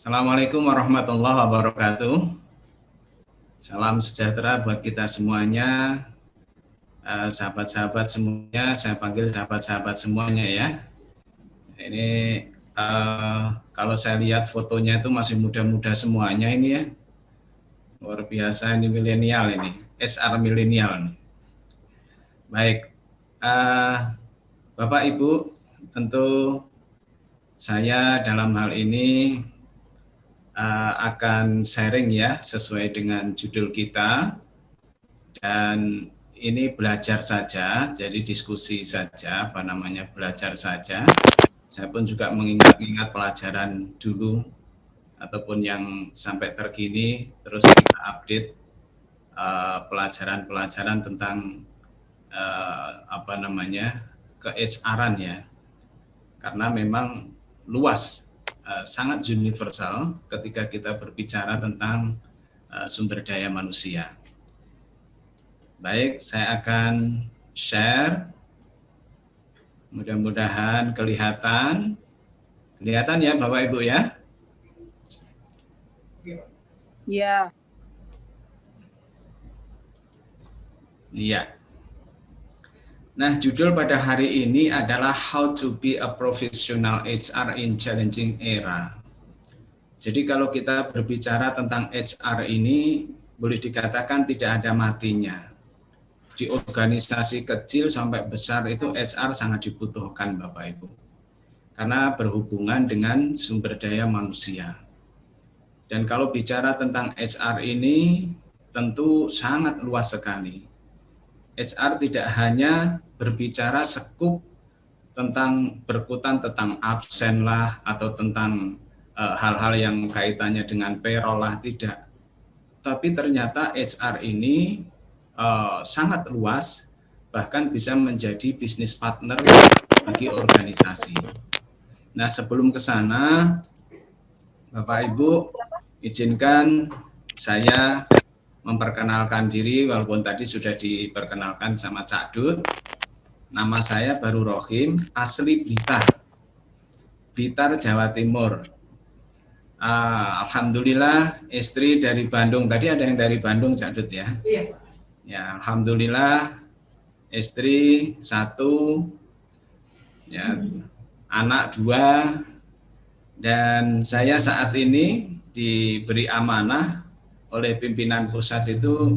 Assalamualaikum warahmatullahi wabarakatuh. Salam sejahtera buat kita semuanya, sahabat-sahabat semuanya. Saya panggil sahabat-sahabat semuanya ya. Ini kalau saya lihat fotonya itu masih muda-muda semuanya ini ya. Luar biasa, ini milenial ini, SR milenial. Baik, Bapak Ibu, tentu saya dalam hal ini akan sharing ya sesuai dengan judul kita, dan ini belajar saja, jadi diskusi saja, belajar saja. Saya pun juga mengingat-ingat pelajaran dulu ataupun yang sampai terkini, terus kita update pelajaran-pelajaran tentang ke-HR-an ya, karena memang luas, sangat universal ketika kita berbicara tentang sumber daya manusia. Baik, saya akan share. Mudah-mudahan kelihatan ya Bapak Ibu ya? Iya. Iya. Nah, judul pada hari ini adalah How to be a professional HR in challenging era. Jadi kalau kita berbicara tentang HR ini, boleh dikatakan tidak ada matinya. Di organisasi kecil sampai besar itu HR sangat dibutuhkan Bapak Ibu. Karena berhubungan dengan sumber daya manusia. Dan kalau bicara tentang HR ini, tentu sangat luas sekali. HR tidak hanya berbicara sekup tentang berkutan tentang absen lah atau tentang hal-hal yang kaitannya dengan payroll lah, tidak. Tapi ternyata HR ini sangat luas, bahkan bisa menjadi bisnis partner bagi organisasi. Nah, sebelum ke sana, Bapak Ibu, izinkan saya memperkenalkan diri, walaupun tadi sudah diperkenalkan sama Cak Dut. Nama saya Baru Rohim, asli Blitar, Jawa Timur. Alhamdulillah istri dari Bandung. Tadi ada yang dari Bandung, Cak Dut ya? Iya. Ya, alhamdulillah istri 1, ya, anak 2, dan saya saat ini diberi amanah oleh pimpinan pusat itu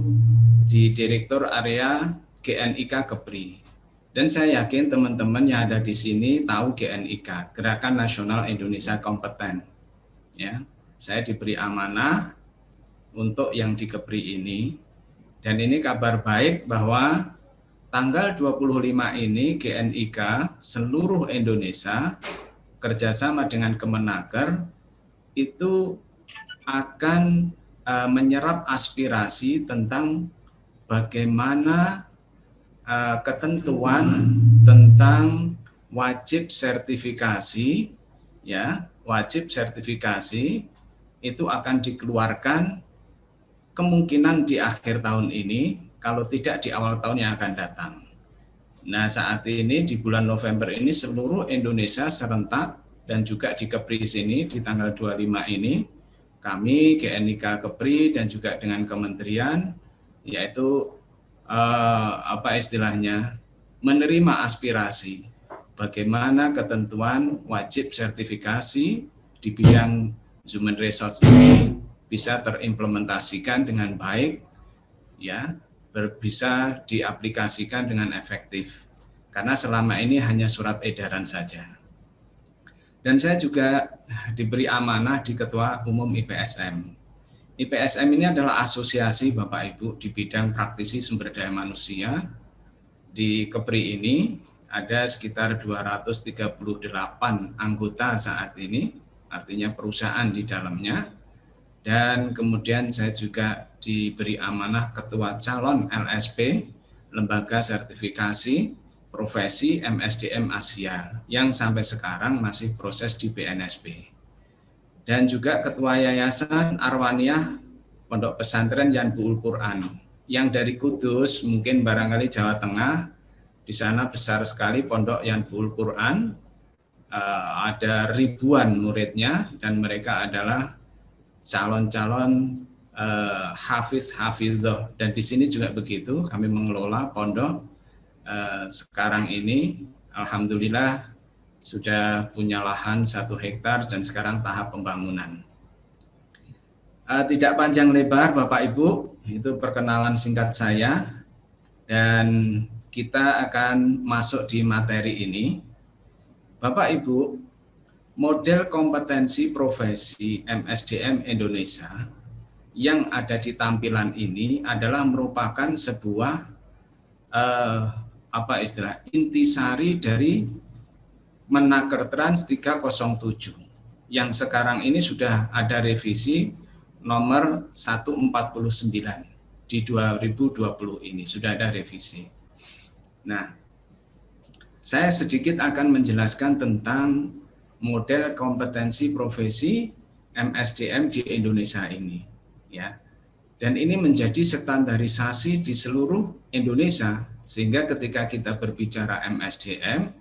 di Direktur Area GNIK Kepri. Dan saya yakin teman-teman yang ada di sini tahu GNIK, Gerakan Nasional Indonesia Kompeten. Ya, saya diberi amanah untuk yang di Kepri ini. Dan ini kabar baik bahwa tanggal 25 ini GNIK seluruh Indonesia kerjasama dengan Kemenaker itu akan menyerap aspirasi tentang bagaimana ketentuan tentang wajib sertifikasi, ya, wajib sertifikasi itu akan dikeluarkan kemungkinan di akhir tahun ini, kalau tidak di awal tahun yang akan datang. Nah, saat ini di bulan November ini seluruh Indonesia serentak, dan juga di Kepri sini di tanggal 25 ini kami GNIK Kepri dan juga dengan kementerian, yaitu menerima aspirasi bagaimana ketentuan wajib sertifikasi di bidang human resource ini bisa terimplementasikan dengan baik, ya, bisa diaplikasikan dengan efektif. Karena selama ini hanya surat edaran saja. Dan saya juga diberi amanah di Ketua Umum IPSM. IPSM ini adalah asosiasi Bapak Ibu di bidang praktisi sumber daya manusia. Di Kepri ini ada sekitar 238 anggota saat ini, artinya perusahaan di dalamnya. Dan kemudian saya juga diberi amanah Ketua Calon LSP, Lembaga Sertifikasi Profesi MSDM Asia, yang sampai sekarang masih proses di BNSP. Dan juga Ketua Yayasan Arwaniyah Pondok Pesantren Yanbu'ul Quran, yang dari Kudus, mungkin barangkali Jawa Tengah, di sana besar sekali Pondok Yanbu'ul Quran, ada ribuan muridnya, dan mereka adalah calon-calon hafiz-hafizah. Dan di sini juga begitu, kami mengelola pondok sekarang ini alhamdulillah sudah punya lahan 1 hektar dan sekarang tahap pembangunan. Tidak panjang lebar Bapak Ibu, itu perkenalan singkat saya dan kita akan masuk di materi ini. Bapak Ibu, model kompetensi profesi MSDM Indonesia yang ada di tampilan ini adalah merupakan sebuah intisari dari Menaker Trans 307 yang sekarang ini sudah ada revisi nomor 149 di 2020 ini sudah ada revisi. Nah, saya sedikit akan menjelaskan tentang model kompetensi profesi MSDM di Indonesia ini, ya. Dan ini menjadi standarisasi di seluruh Indonesia sehingga ketika kita berbicara MSDM,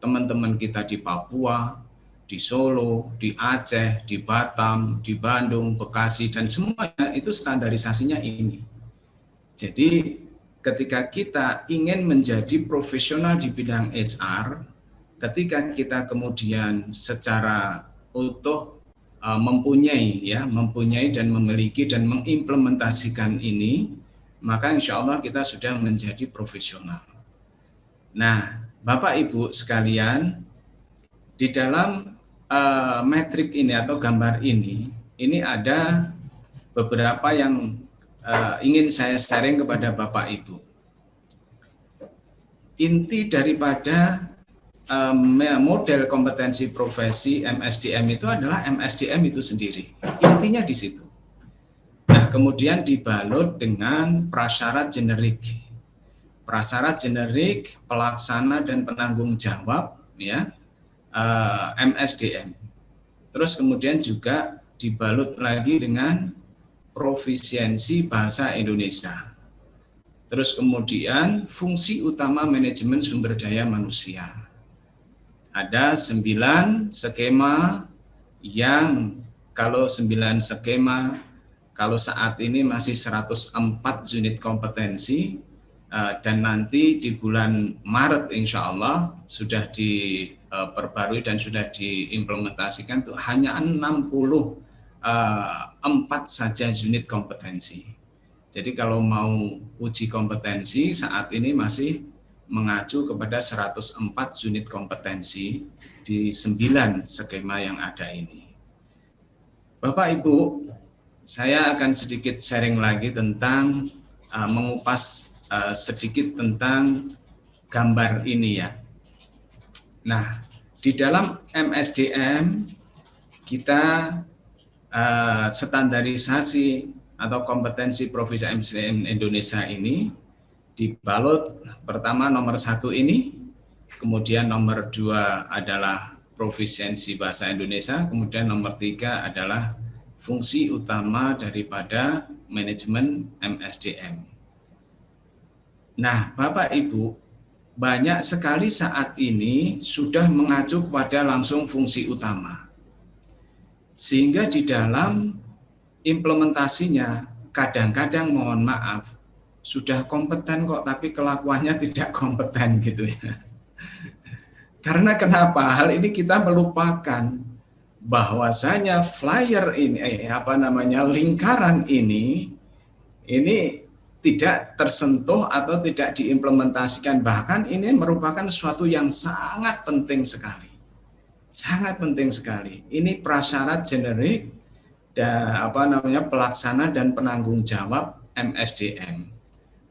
teman-teman kita di Papua, di Solo, di Aceh, di Batam, di Bandung, Bekasi, dan semuanya itu standarisasinya ini. Jadi ketika kita ingin menjadi profesional di bidang HR, ketika kita kemudian secara utuh mempunyai dan memiliki dan mengimplementasikan ini, maka insya Allah kita sudah menjadi profesional. Nah, Bapak Ibu sekalian, di dalam metrik ini atau gambar ini ada beberapa yang ingin saya sharing kepada Bapak Ibu. Inti daripada model kompetensi profesi MSDM itu adalah MSDM itu sendiri. Intinya di situ. Nah, kemudian dibalut dengan prasyarat generik. Prasyarat generik, pelaksana dan penanggung jawab, ya, MSDM. Terus kemudian juga dibalut lagi dengan profisiensi bahasa Indonesia. Terus kemudian fungsi utama manajemen sumber daya manusia. Ada 9 skema yang kalau 9 skema, kalau saat ini masih 104 unit kompetensi, dan nanti di bulan Maret insya Allah sudah diperbarui dan sudah diimplementasikan itu hanya 64 saja unit kompetensi. Jadi kalau mau uji kompetensi saat ini masih mengacu kepada 104 unit kompetensi di 9 skema yang ada ini. Bapak Ibu, saya akan sedikit sharing lagi tentang mengupas sedikit tentang gambar ini ya. Nah, di dalam MSDM kita standarisasi atau kompetensi profesi MSDM Indonesia ini dibalut pertama nomor 1 ini, kemudian nomor 2 adalah profisiensi bahasa Indonesia, kemudian nomor 3 adalah fungsi utama daripada manajemen MSDM. Nah, Bapak Ibu, banyak sekali saat ini sudah mengacu kepada langsung fungsi utama. Sehingga di dalam implementasinya kadang-kadang mohon maaf sudah kompeten kok tapi kelakuannya tidak kompeten gitu ya. Karena kenapa? Hal ini kita melupakan bahwasanya flyer ini lingkaran ini tidak tersentuh atau tidak diimplementasikan, bahkan ini merupakan sesuatu yang sangat penting sekali. Sangat penting sekali. Ini prasyarat generik pelaksana dan penanggung jawab MSDM.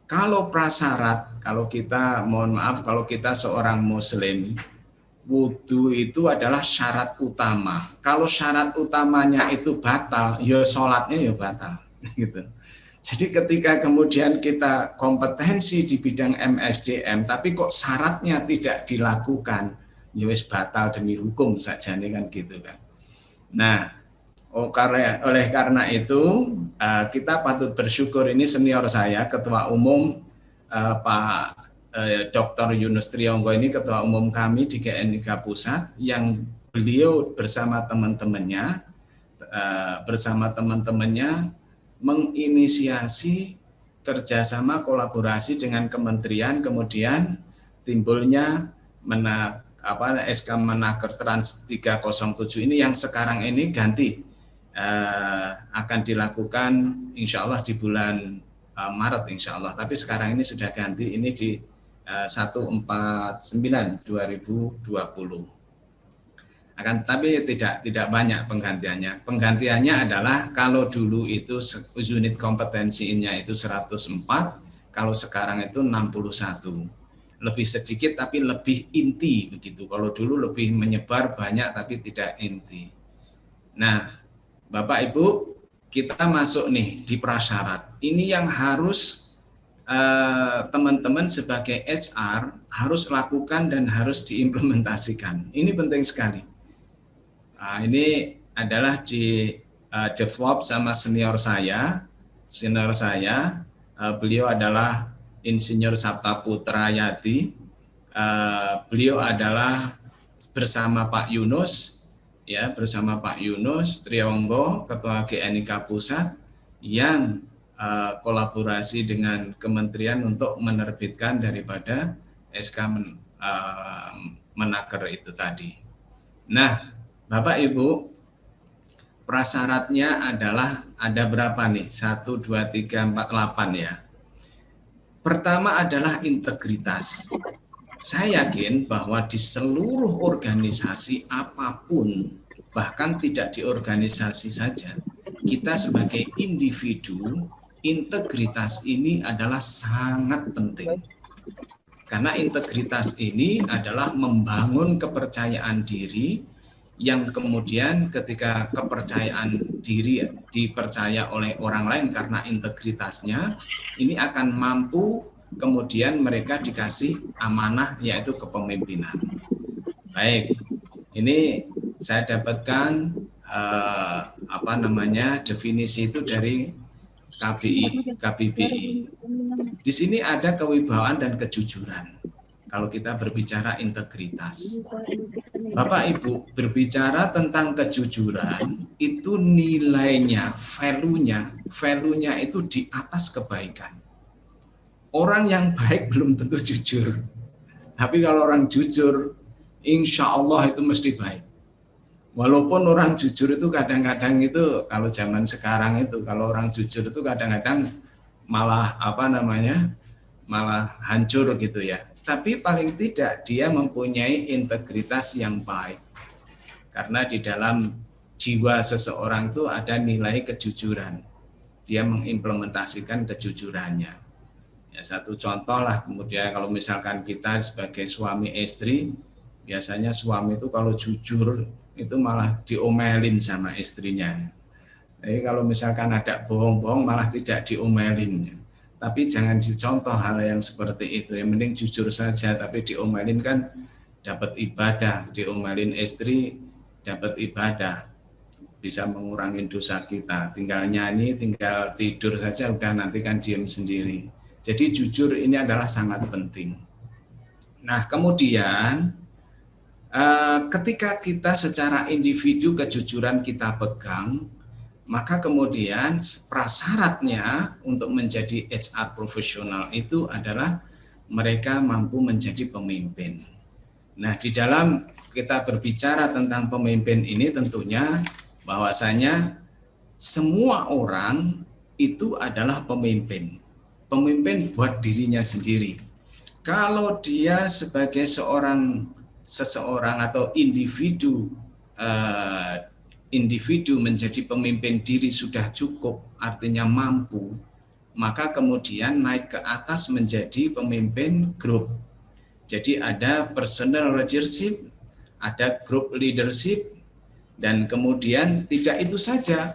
Kalau prasyarat, kalau kita seorang muslim, wudu itu adalah syarat utama. Kalau syarat utamanya itu batal, ya sholatnya ya batal gitu. Jadi ketika kemudian kita kompetensi di bidang MSDM, tapi kok syaratnya tidak dilakukan, ya wis batal demi hukum saja nih kan gitu kan. Nah, oleh karena itu kita patut bersyukur ini senior saya, Ketua Umum Pak Dr. Yunus Triyonggo ini Ketua Umum kami di GNIK Pusat, yang beliau bersama teman-temannya bersama teman-temannya menginisiasi kerjasama kolaborasi dengan kementerian, kemudian timbulnya SK Menaker Trans 307 ini yang sekarang ini ganti, akan dilakukan insya Allah di bulan Maret insya Allah, tapi sekarang ini sudah ganti, ini di 149/2020. Tapi tidak banyak penggantiannya. Penggantiannya adalah kalau dulu itu unit kompetensinya itu 104, kalau sekarang itu 61. Lebih sedikit tapi lebih inti begitu. Kalau dulu lebih menyebar banyak tapi tidak inti. Nah, Bapak Ibu, kita masuk nih di prasyarat. Ini yang harus teman-teman sebagai HR harus lakukan dan harus diimplementasikan. Ini penting sekali. Ini adalah di develop sama senior saya. Beliau adalah Insinyur Sabta Putra Yati. Beliau adalah bersama Pak Yunus, ya, bersama Pak Yunus Trionggo, Ketua GNIK Pusat, yang kolaborasi dengan kementerian untuk menerbitkan daripada SK Menaker itu tadi. Nah, Bapak Ibu, prasyaratnya adalah ada berapa nih? 1, 2, 3, 4, 8 ya. Pertama adalah integritas. Saya yakin bahwa di seluruh organisasi apapun, bahkan tidak di organisasi saja, kita sebagai individu, integritas ini adalah sangat penting. Karena integritas ini adalah membangun kepercayaan diri, yang kemudian ketika kepercayaan diri dipercaya oleh orang lain karena integritasnya, ini akan mampu kemudian mereka dikasih amanah, yaitu kepemimpinan. Baik, ini saya dapatkan definisi itu dari KBBI. Di sini ada kewibawaan dan kejujuran. Kalau kita berbicara integritas, Bapak Ibu, berbicara tentang kejujuran, itu nilainya, value-nya itu di atas kebaikan. Orang yang baik belum tentu jujur, tapi kalau orang jujur, insya Allah itu mesti baik. Walaupun orang jujur itu kadang-kadang itu, kalau zaman sekarang itu, kalau orang jujur itu kadang-kadang malah malah hancur gitu ya. Tapi paling tidak dia mempunyai integritas yang baik. Karena di dalam jiwa seseorang itu ada nilai kejujuran. Dia mengimplementasikan kejujurannya. Ya, satu contoh lah, kemudian kalau misalkan kita sebagai suami istri, biasanya suami itu kalau jujur itu malah diomelin sama istrinya. Jadi kalau misalkan ada bohong-bohong malah tidak diomelin. Tapi jangan dicontoh hal yang seperti itu. Yang mending jujur saja, tapi diomelin kan dapat ibadah, diomelin istri dapat ibadah, bisa mengurangi dosa kita. Tinggal nyanyi, tinggal tidur saja udah, nanti kan diam sendiri. Jadi jujur ini adalah sangat penting. Nah, kemudian ketika kita secara individu kejujuran kita pegang, maka kemudian prasyaratnya untuk menjadi HR profesional itu adalah mereka mampu menjadi pemimpin. Nah, di dalam kita berbicara tentang pemimpin ini tentunya bahwasanya semua orang itu adalah pemimpin. Pemimpin buat dirinya sendiri. Kalau dia sebagai seseorang atau individu menjadi pemimpin diri sudah cukup, artinya mampu, maka kemudian naik ke atas menjadi pemimpin grup. Jadi ada personal leadership, ada group leadership, dan kemudian tidak itu saja,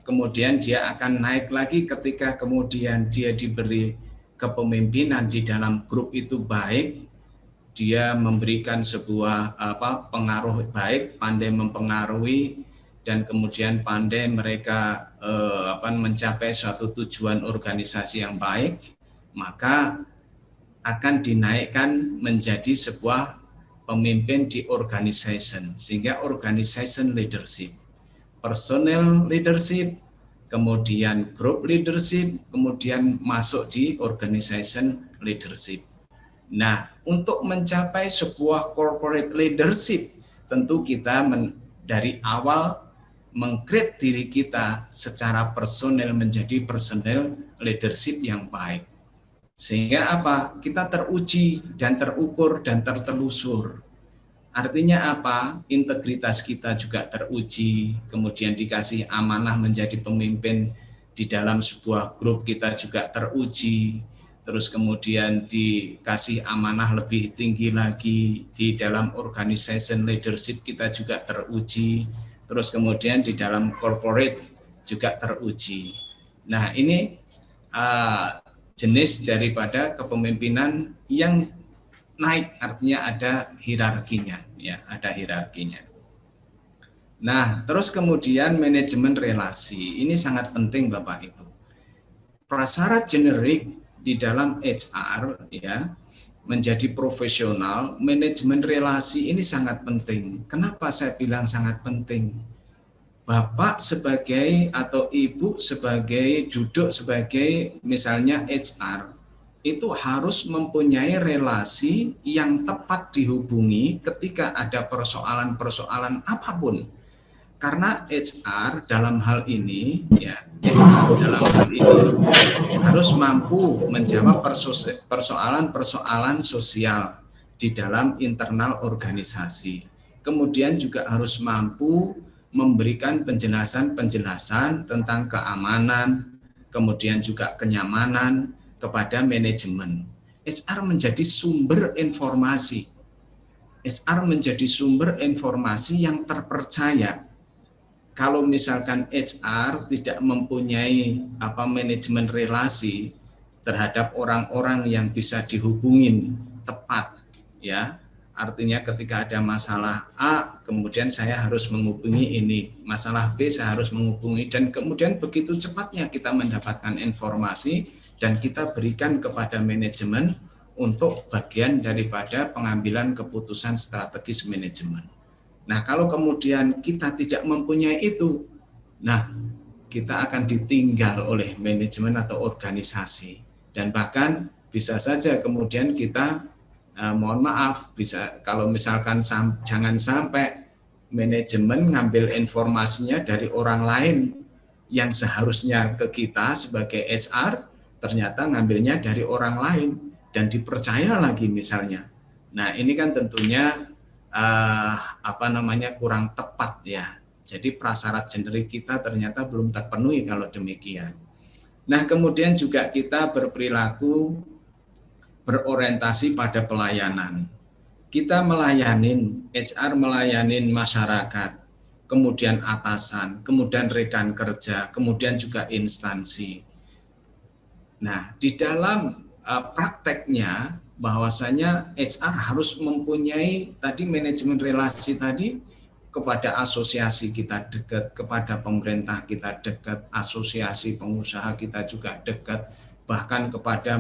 kemudian dia akan naik lagi ketika kemudian dia diberi kepemimpinan di dalam grup itu baik, dia memberikan sebuah pengaruh baik, pandai mempengaruhi, dan kemudian pandai mereka mencapai suatu tujuan organisasi yang baik, maka akan dinaikkan menjadi sebuah pemimpin di organization, sehingga organization leadership. personal leadership, kemudian group leadership, kemudian masuk di organization leadership. Nah, untuk mencapai sebuah corporate leadership, tentu kita dari awal meng-create diri kita secara personal menjadi personal leadership yang baik. Sehingga apa? Kita teruji dan terukur dan tertelusur. Artinya apa? Integritas kita juga teruji, kemudian dikasih amanah menjadi pemimpin di dalam sebuah grup kita juga teruji, terus kemudian dikasih amanah lebih tinggi lagi di dalam organization leadership kita juga teruji, terus kemudian di dalam corporate juga teruji. Nah, ini jenis daripada kepemimpinan yang naik, artinya ada hierarkinya, ya, ada hierarkinya. Nah, terus kemudian manajemen relasi, ini sangat penting Bapak Ibu. Prasyarat generik di dalam HR, ya, menjadi profesional, manajemen relasi ini sangat penting. Kenapa saya bilang sangat penting? Bapak sebagai atau Ibu sebagai duduk sebagai misalnya HR, itu harus mempunyai relasi yang tepat dihubungi ketika ada persoalan-persoalan apapun. Karena HR dalam hal ini, ya, HR dalam hal ini harus mampu menjawab persoalan-persoalan sosial di dalam internal organisasi. Kemudian juga harus mampu memberikan penjelasan-penjelasan tentang keamanan, kemudian juga kenyamanan kepada manajemen. HR menjadi sumber informasi. HR menjadi sumber informasi yang terpercaya. Kalau misalkan HR tidak mempunyai manajemen relasi terhadap orang-orang yang bisa dihubungin tepat, ya. Artinya ketika ada masalah A, kemudian saya harus menghubungi ini, masalah B saya harus menghubungi, dan kemudian begitu cepatnya kita mendapatkan informasi dan kita berikan kepada manajemen untuk bagian daripada pengambilan keputusan strategis manajemen. Nah, kalau kemudian kita tidak mempunyai itu, nah kita akan ditinggal oleh manajemen atau organisasi, dan bahkan bisa saja kemudian kita mohon maaf, bisa kalau misalkan jangan sampai manajemen ngambil informasinya dari orang lain yang seharusnya ke kita sebagai HR, ternyata ngambilnya dari orang lain dan dipercaya lagi misalnya. Nah, ini kan tentunya kurang tepat, ya. Jadi prasyarat generik kita ternyata belum terpenuhi kalau demikian. Nah, kemudian juga kita berperilaku berorientasi pada pelayanan. Kita melayanin, HR melayanin masyarakat, kemudian atasan, kemudian rekan kerja, kemudian juga instansi. Nah, di dalam prakteknya bahwasanya HR harus mempunyai tadi manajemen relasi tadi, kepada asosiasi kita dekat, kepada pemerintah kita dekat, asosiasi pengusaha kita juga dekat, bahkan kepada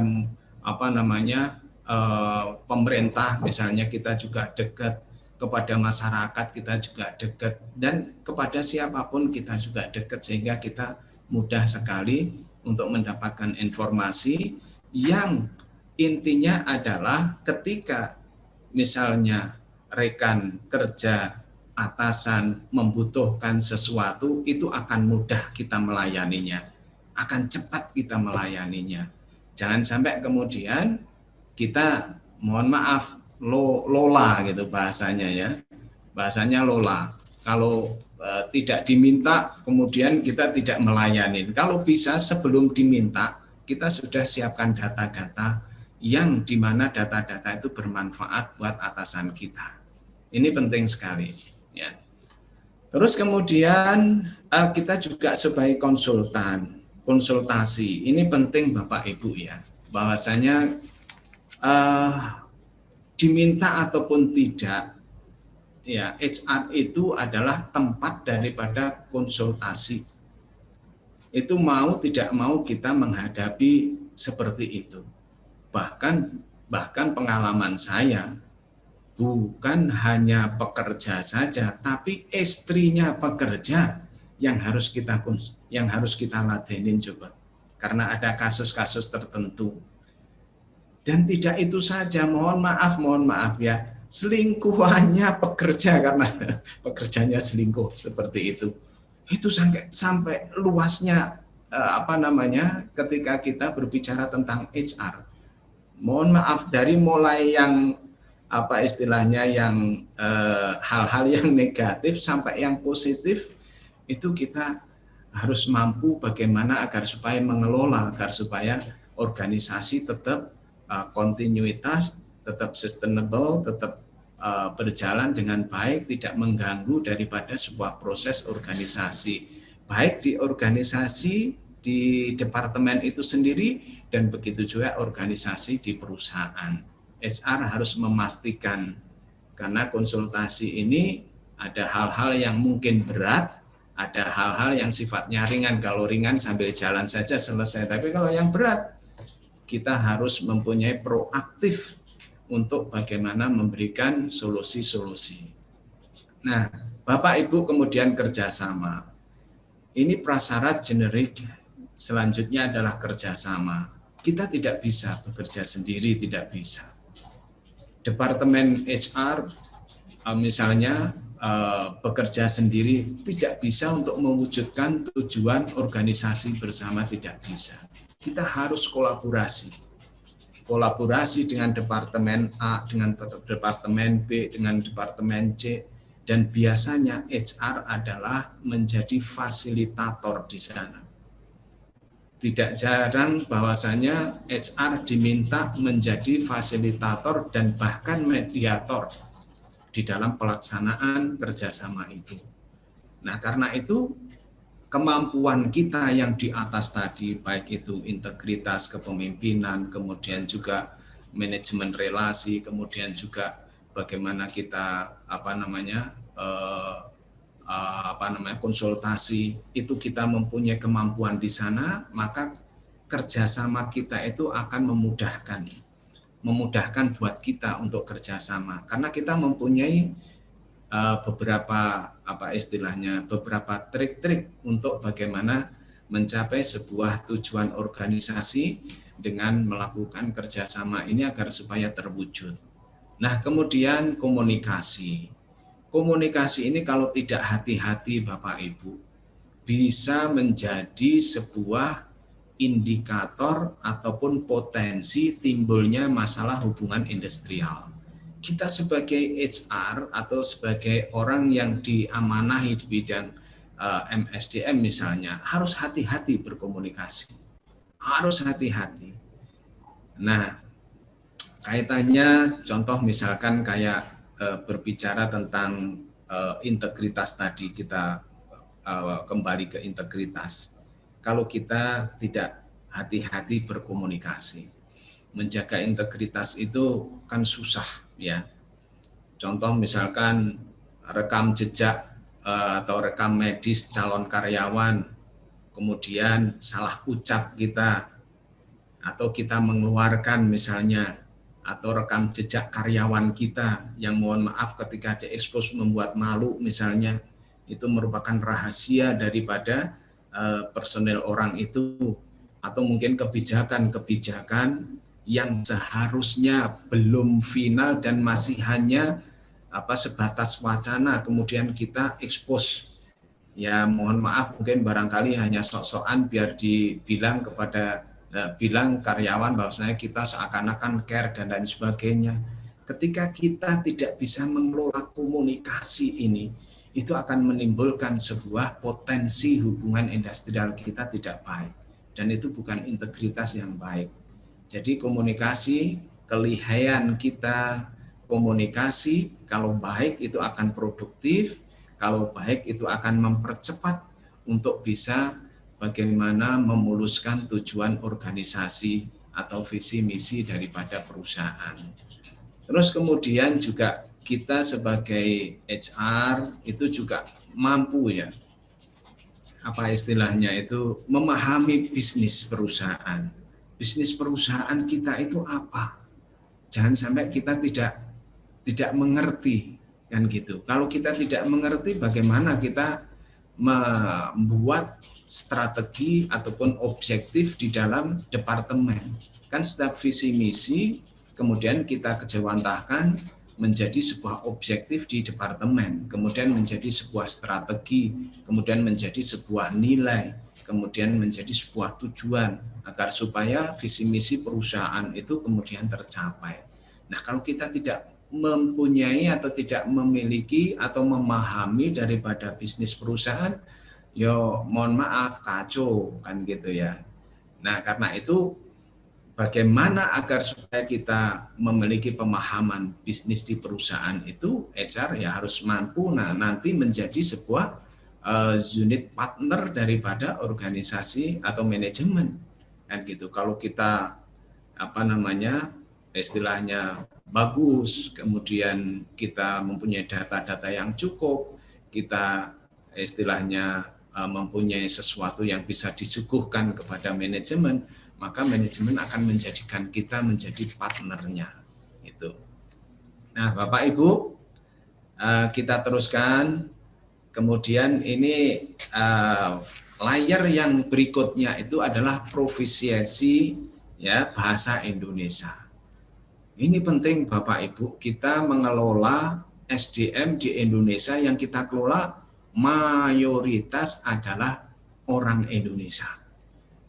pemerintah misalnya kita juga dekat, kepada masyarakat kita juga dekat, dan kepada siapapun kita juga dekat, sehingga kita mudah sekali untuk mendapatkan informasi yang intinya adalah ketika misalnya rekan kerja atasan membutuhkan sesuatu, itu akan mudah kita melayaninya, akan cepat kita melayaninya. Jangan sampai kemudian kita mohon maaf lola gitu bahasanya, ya, bahasanya lola. Kalau tidak diminta kemudian kita tidak melayani. Kalau bisa sebelum diminta kita sudah siapkan data-data yang dimana data-data itu bermanfaat buat atasan kita. Ini penting sekali, ya. Terus kemudian kita juga sebagai konsultasi, ini penting Bapak Ibu, ya, bahwasanya diminta ataupun tidak, ya, HR itu adalah tempat daripada konsultasi. Itu mau tidak mau kita menghadapi seperti itu. Bahkan pengalaman saya, bukan hanya pekerja saja, tapi istrinya pekerja yang harus kita ladenin coba. Karena ada kasus-kasus tertentu. Dan tidak itu saja, mohon maaf ya, selingkuhannya pekerja karena pekerjanya selingkuh seperti itu. Itu sampai luasnya ketika kita berbicara tentang HR. Mohon maaf, dari mulai yang yang hal-hal yang negatif sampai yang positif, itu kita harus mampu bagaimana agar supaya mengelola, agar supaya organisasi tetap kontinuitas, tetap sustainable, tetap berjalan dengan baik, tidak mengganggu daripada sebuah proses organisasi, baik di organisasi, di departemen itu sendiri, dan begitu juga organisasi di perusahaan. HR harus memastikan, karena konsultasi ini ada hal-hal yang mungkin berat, ada hal-hal yang sifatnya ringan. Kalau ringan sambil jalan saja selesai, tapi kalau yang berat, kita harus mempunyai proaktif untuk bagaimana memberikan solusi-solusi. Nah, Bapak Ibu kemudian kerjasama. Ini prasyarat generik, selanjutnya adalah kerjasama. Kita tidak bisa bekerja sendiri, tidak bisa. Departemen HR misalnya bekerja sendiri tidak bisa untuk mewujudkan tujuan organisasi bersama, tidak bisa. Kita harus kolaborasi dengan departemen A, dengan departemen B, dengan departemen C, dan biasanya HR adalah menjadi fasilitator di sana. Tidak jarang bahwasanya HR diminta menjadi fasilitator dan bahkan mediator di dalam pelaksanaan kerjasama itu. Nah, karena itu kemampuan kita yang di atas tadi, baik itu integritas kepemimpinan, kemudian juga manajemen relasi, kemudian juga bagaimana kita konsultasi, itu kita mempunyai kemampuan di sana, maka kerjasama kita itu akan memudahkan buat kita untuk kerjasama, karena kita mempunyai beberapa beberapa trik-trik untuk bagaimana mencapai sebuah tujuan organisasi dengan melakukan kerjasama ini agar supaya terwujud. Nah, kemudian komunikasi ini kalau tidak hati-hati Bapak Ibu, bisa menjadi sebuah indikator ataupun potensi timbulnya masalah hubungan industrial. Kita sebagai HR atau sebagai orang yang diamanahi di bidang MSDM misalnya, harus hati-hati berkomunikasi. Harus hati-hati. Nah, kaitannya contoh misalkan kayak berbicara tentang integritas tadi, kita kembali ke integritas. Kalau kita tidak hati-hati berkomunikasi, menjaga integritas itu kan susah ya. Contoh misalkan rekam jejak atau rekam medis calon karyawan, kemudian salah ucap kita, atau kita mengeluarkan misalnya, atau rekam jejak karyawan kita yang mohon maaf ketika diekspos membuat malu misalnya, itu merupakan rahasia daripada personel orang itu, atau mungkin kebijakan-kebijakan yang seharusnya belum final dan masih hanya sebatas wacana, kemudian kita ekspos. Ya mohon maaf, mungkin barangkali hanya sok-sokan biar dibilang bilang karyawan bahwasanya kita seakan-akan care dan lain sebagainya. Ketika kita tidak bisa mengelola komunikasi ini, itu akan menimbulkan sebuah potensi hubungan industrial kita tidak baik, dan itu bukan integritas yang baik. Jadi komunikasi, kelihayan kita komunikasi, kalau baik itu akan produktif, kalau baik itu akan mempercepat untuk bisa bagaimana memuluskan tujuan organisasi atau visi misi daripada perusahaan. Terus kemudian juga kita sebagai HR itu juga mampu ya, memahami bisnis perusahaan. Bisnis perusahaan kita itu apa? Jangan sampai kita tidak mengerti kan gitu. Kalau kita tidak mengerti, bagaimana kita membuat strategi ataupun objektif di dalam departemen. Kan setiap visi misi kemudian kita kejawantahkan menjadi sebuah objektif di departemen, kemudian menjadi sebuah strategi, kemudian menjadi sebuah nilai, kemudian menjadi sebuah tujuan agar supaya visi misi perusahaan itu kemudian tercapai. Nah, kalau kita tidak mempunyai atau tidak memiliki atau memahami daripada bisnis perusahaan, yo mohon maaf kacau kan gitu ya. Nah, karena itu bagaimana agar supaya kita memiliki pemahaman bisnis di perusahaan itu, HR ya harus mampu nanti menjadi sebuah unit partner daripada organisasi atau manajemen kan gitu. Kalau kita istilahnya bagus, kemudian kita mempunyai data-data yang cukup, kita istilahnya mempunyai sesuatu yang bisa disuguhkan kepada manajemen, maka manajemen akan menjadikan kita menjadi partnernya. Itu. Nah, Bapak Ibu, kita teruskan. Kemudian ini layar yang berikutnya itu adalah profisiensi ya bahasa Indonesia. Ini penting Bapak Ibu, kita mengelola SDM di Indonesia yang kita kelola mayoritas adalah orang Indonesia.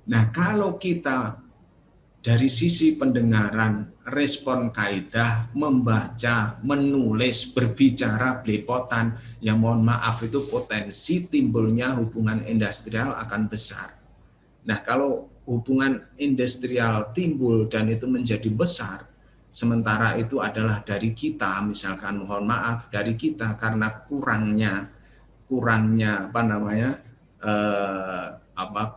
Nah, kalau kita dari sisi pendengaran, respon kaidah, membaca, menulis, berbicara, belepotan, yang mohon maaf itu potensi timbulnya hubungan industrial akan besar. Nah, kalau hubungan industrial timbul dan itu menjadi besar, sementara itu adalah dari kita, misalkan mohon maaf dari kita karena kurangnya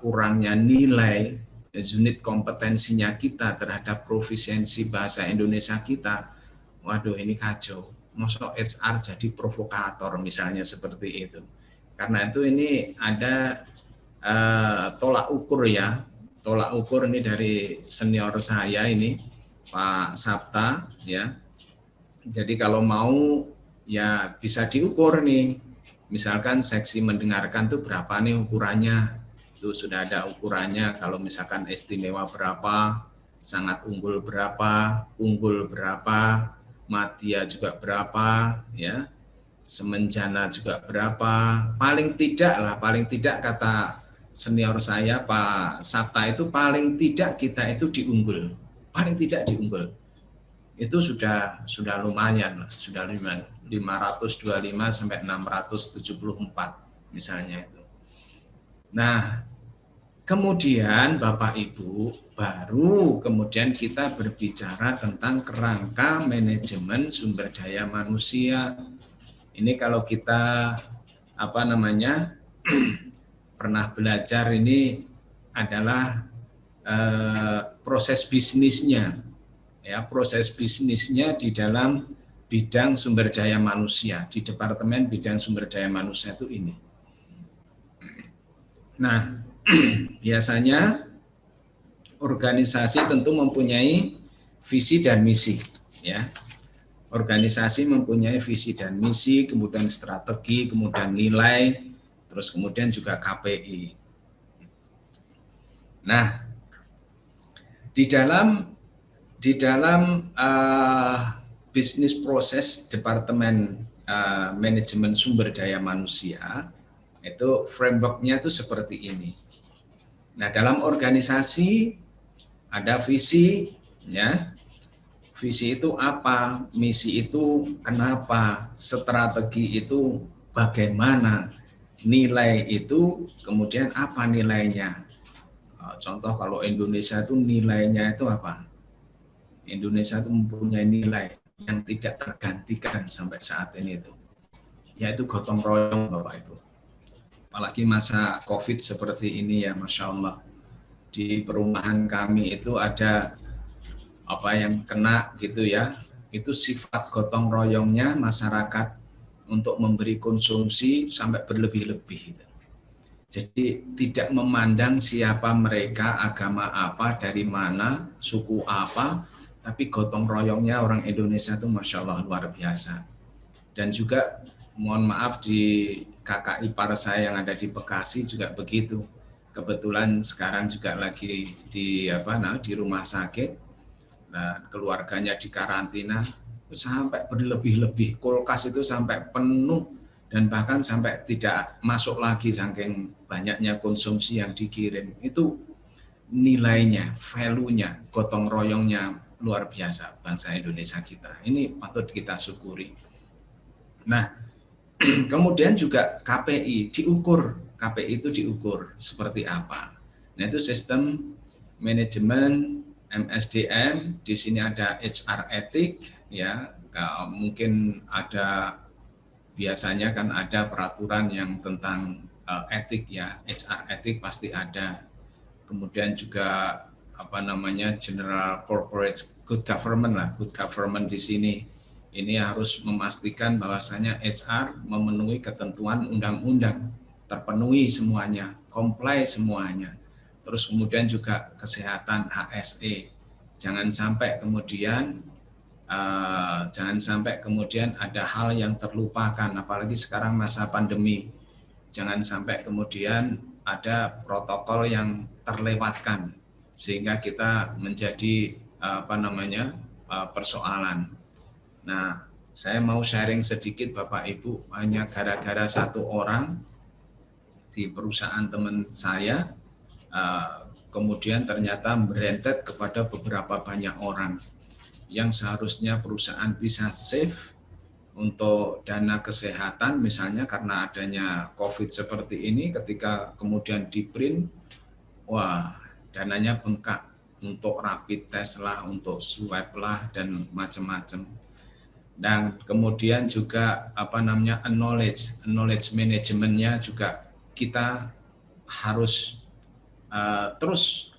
kurangnya nilai unit kompetensinya kita terhadap profisiensi bahasa Indonesia kita, waduh ini kacau. Masa HR jadi provokator misalnya seperti itu. Karena itu ini ada tolak ukur ya. Tolak ukur ini dari senior saya ini, Pak Sabta ya. Jadi kalau mau ya bisa diukur nih. Misalkan seksi mendengarkan tuh berapa nih ukurannya. Itu sudah ada ukurannya, kalau misalkan istimewa berapa, sangat unggul berapa, madya juga berapa, ya, semenjana juga berapa, paling tidak kata senior saya Pak Sabta itu paling tidak kita itu diunggul, itu sudah lumayan, sudah 525 sampai 674 misalnya itu. Nah, kemudian Bapak Ibu baru kemudian kita berbicara tentang kerangka manajemen sumber daya manusia. Ini kalau kita pernah belajar ini adalah proses bisnisnya di dalam bidang sumber daya manusia, di Departemen Bidang Sumber Daya Manusia itu ini. Nah, biasanya organisasi tentu mempunyai visi dan misi, ya. Organisasi mempunyai visi dan misi, kemudian strategi, kemudian nilai, terus kemudian juga KPI. Nah, di dalam bisnis proses Departemen Manajemen Sumber Daya Manusia, itu framework-nya itu seperti ini. Nah, dalam organisasi ada visi, ya. Visi itu apa? Misi itu kenapa? Strategi itu bagaimana? Nilai itu kemudian apa nilainya? Contoh kalau Indonesia itu nilainya itu apa? Indonesia itu mempunyai nilai yang tidak tergantikan sampai saat ini itu, yaitu gotong royong Bapak Ibu. Apalagi masa COVID seperti ini ya, Masya Allah. Di perumahan kami itu ada yang kena gitu ya, itu sifat gotong royongnya masyarakat untuk memberi konsumsi sampai berlebih-lebih gitu. Jadi tidak memandang siapa mereka, agama apa, dari mana, suku apa, tapi gotong royongnya orang Indonesia itu Masya Allah luar biasa. Dan juga mohon maaf di kakak ipar saya yang ada di Bekasi juga begitu. Kebetulan sekarang juga lagi di rumah sakit. Nah, keluarganya di karantina sampai berlebih-lebih, kulkas itu sampai penuh dan bahkan sampai tidak masuk lagi saking banyaknya konsumsi yang dikirim. Itu nilainya, value-nya, gotong royongnya luar biasa bangsa Indonesia kita. Ini patut kita syukuri. Nah, kemudian juga KPI diukur, KPI itu diukur seperti apa. Nah, itu sistem manajemen MSDM, di sini ada HR etik ya, mungkin ada biasanya kan ada peraturan yang tentang etik ya, HR etik pasti ada. Kemudian juga General Corporate Good Government lah, Good Government di sini. Ini harus memastikan bahwasanya HR memenuhi ketentuan undang-undang, terpenuhi semuanya, comply semuanya. Terus kemudian juga kesehatan HSE. Jangan sampai kemudian ada hal yang terlupakan, apalagi sekarang masa pandemi. Jangan sampai kemudian ada protokol yang terlewatkan sehingga kita menjadi persoalan. Nah, saya mau sharing sedikit Bapak Ibu, hanya gara-gara satu orang di perusahaan teman saya, kemudian ternyata berentet kepada beberapa banyak orang yang seharusnya perusahaan bisa save untuk dana kesehatan, misalnya karena adanya COVID seperti ini, ketika kemudian di print, wah dananya bengkak untuk rapid test lah, untuk swab lah, dan macam-macam. Dan kemudian juga knowledge manajemennya juga kita harus terus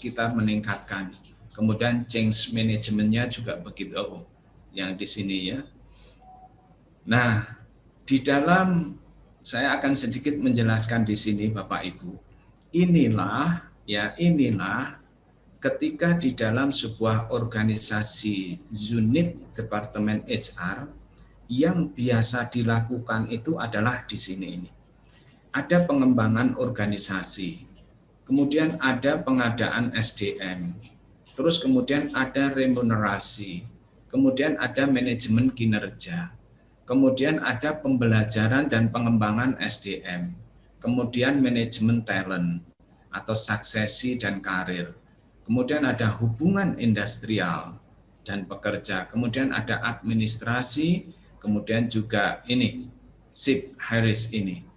kita meningkatkan. Kemudian change manajemennya juga begitu yang di sini ya. Nah, di dalam saya akan sedikit menjelaskan di sini Bapak Ibu. Inilah ketika di dalam sebuah organisasi unit departemen HR yang biasa dilakukan itu adalah di sini ini. Ada pengembangan organisasi, kemudian ada pengadaan SDM, terus kemudian ada remunerasi, kemudian ada manajemen kinerja, kemudian ada pembelajaran dan pengembangan SDM, kemudian manajemen talent atau suksesi dan karir, kemudian ada hubungan industrial dan pekerja, kemudian ada administrasi, kemudian juga ini SIP Harris ini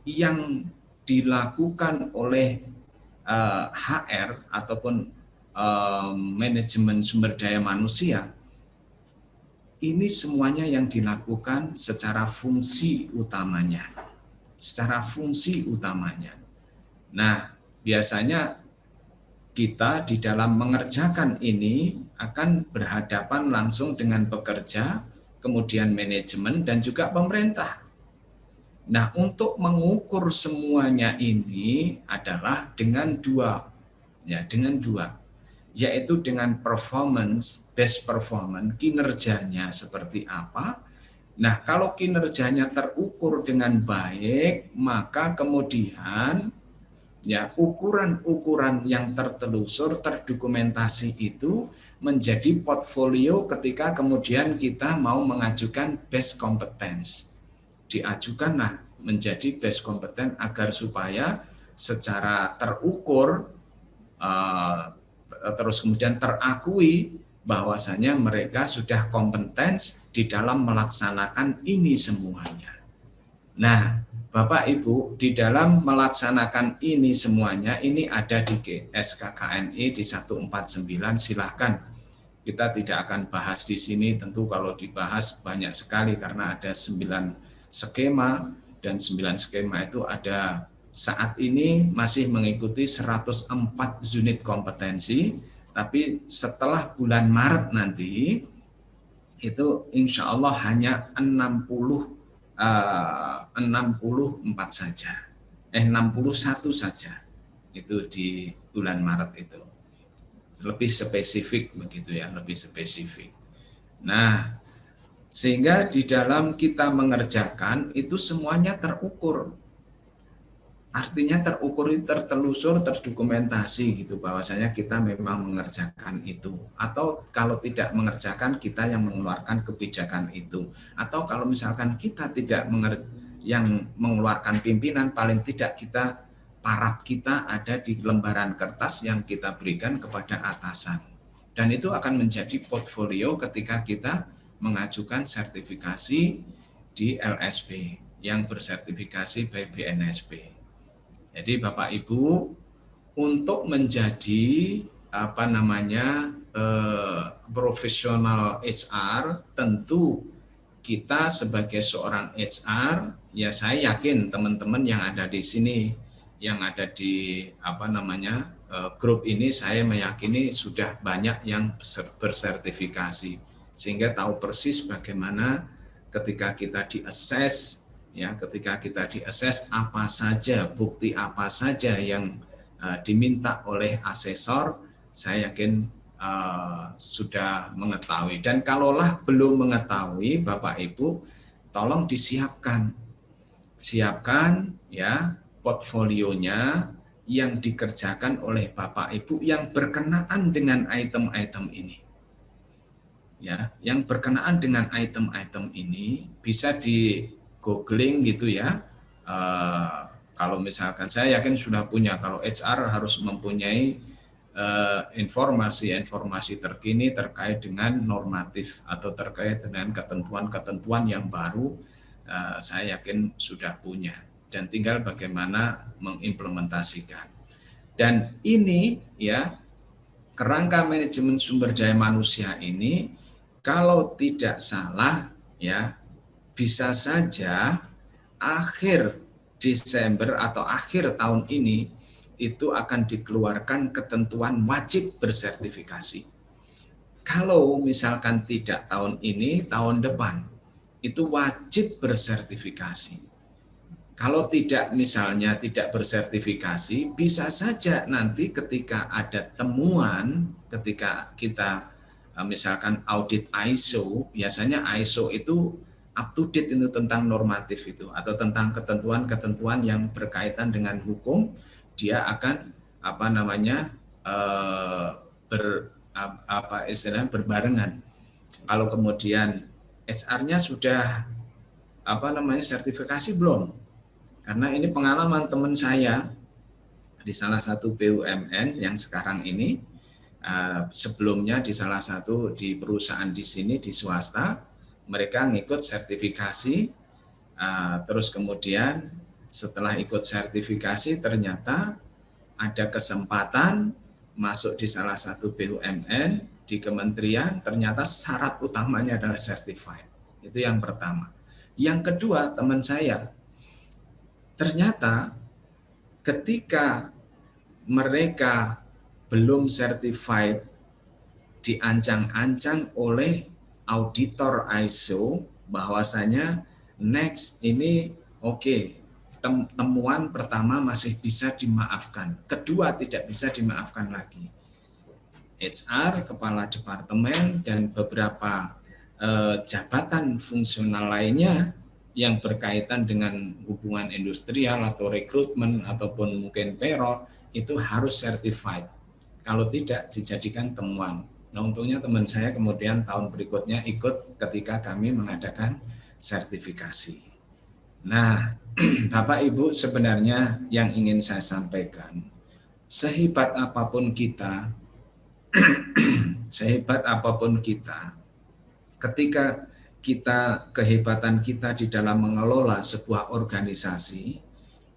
yang dilakukan oleh HR ataupun manajemen sumber daya manusia. Ini semuanya yang dilakukan secara fungsi utamanya. Nah, biasanya kita di dalam mengerjakan ini akan berhadapan langsung dengan pekerja, kemudian manajemen, dan juga pemerintah. Nah, untuk mengukur semuanya ini adalah dengan dua, yaitu dengan best performance, kinerjanya seperti apa. Nah, kalau kinerjanya terukur dengan baik, maka kemudian ukuran-ukuran yang tertelusur, terdokumentasi itu menjadi portfolio ketika kemudian kita mau mengajukan best competence. Diajukanlah menjadi best competence agar supaya secara terukur terus kemudian terakui bahwasanya mereka sudah kompeten di dalam melaksanakan ini semuanya. Nah, Bapak Ibu, di dalam melaksanakan ini semuanya, ini ada di SKKNI di 149, silahkan. Kita tidak akan bahas di sini, tentu kalau dibahas banyak sekali karena ada 9 skema, dan 9 skema itu ada saat ini masih mengikuti 104 unit kompetensi, tapi setelah bulan Maret nanti itu insya Allah hanya 61 saja itu di bulan Maret itu. Lebih spesifik begitu ya, lebih spesifik. Nah, Sehingga di dalam kita mengerjakan itu semuanya terukur. Artinya terukur, tertelusur, terdokumentasi gitu bahwasanya kita memang mengerjakan itu. Atau kalau tidak mengerjakan, kita yang mengeluarkan kebijakan itu. Atau kalau misalkan kita tidak yang mengeluarkan pimpinan, paling tidak kita, paraf kita ada di lembaran kertas yang kita berikan kepada atasan. Dan itu akan menjadi portfolio ketika kita mengajukan sertifikasi di LSP yang bersertifikasi by BNSP. Jadi Bapak Ibu, untuk menjadi profesional HR, tentu kita sebagai seorang HR, ya saya yakin teman-teman yang ada di sini, yang ada di grup ini, saya meyakini sudah banyak yang bersertifikasi, sehingga tahu persis bagaimana ketika kita diakses. Ya, ketika kita diakses apa saja, bukti apa saja yang diminta oleh asesor, saya yakin sudah mengetahui. Dan kalaulah belum mengetahui, Bapak Ibu, tolong disiapkan. Siapkan ya portfolionya yang dikerjakan oleh Bapak Ibu yang berkenaan dengan item-item ini. Ya, yang berkenaan dengan item-item ini bisa di googling gitu ya. Kalau misalkan saya yakin sudah punya, kalau HR harus mempunyai informasi-informasi terkini terkait dengan normatif atau terkait dengan ketentuan-ketentuan yang baru, saya yakin sudah punya, dan tinggal bagaimana mengimplementasikan. Dan ini ya, kerangka manajemen sumber daya manusia ini kalau tidak salah ya, bisa saja akhir Desember atau akhir tahun ini itu akan dikeluarkan ketentuan wajib bersertifikasi. Kalau misalkan tidak tahun ini, tahun depan itu wajib bersertifikasi. Kalau tidak, misalnya tidak bersertifikasi, bisa saja nanti ketika ada temuan, ketika kita misalkan audit ISO, biasanya ISO itu up to date itu tentang normatif itu atau tentang ketentuan-ketentuan yang berkaitan dengan hukum, dia akan berbarengan. Kalau kemudian HR-nya sudah sertifikasi belum? Karena ini pengalaman teman saya di salah satu BUMN yang sekarang ini, sebelumnya di salah satu di perusahaan di sini di swasta, mereka ngikut sertifikasi, terus kemudian setelah ikut sertifikasi ternyata ada kesempatan masuk di salah satu BUMN di kementerian, ternyata syarat utamanya adalah certified. Itu yang pertama. Yang kedua, teman saya ternyata ketika mereka belum certified, diancang-ancang oleh auditor ISO bahwasanya next ini oke, temuan pertama masih bisa dimaafkan, kedua tidak bisa dimaafkan lagi. HR, kepala departemen, dan beberapa jabatan fungsional lainnya yang berkaitan dengan hubungan industrial atau rekrutmen ataupun mungkin payroll itu harus certified. Kalau tidak dijadikan temuan. Nah, untungnya teman saya kemudian tahun berikutnya ikut ketika kami mengadakan sertifikasi. Nah, Bapak Ibu, sebenarnya yang ingin saya sampaikan, sehebat apapun kita, ketika kehebatan kita di dalam mengelola sebuah organisasi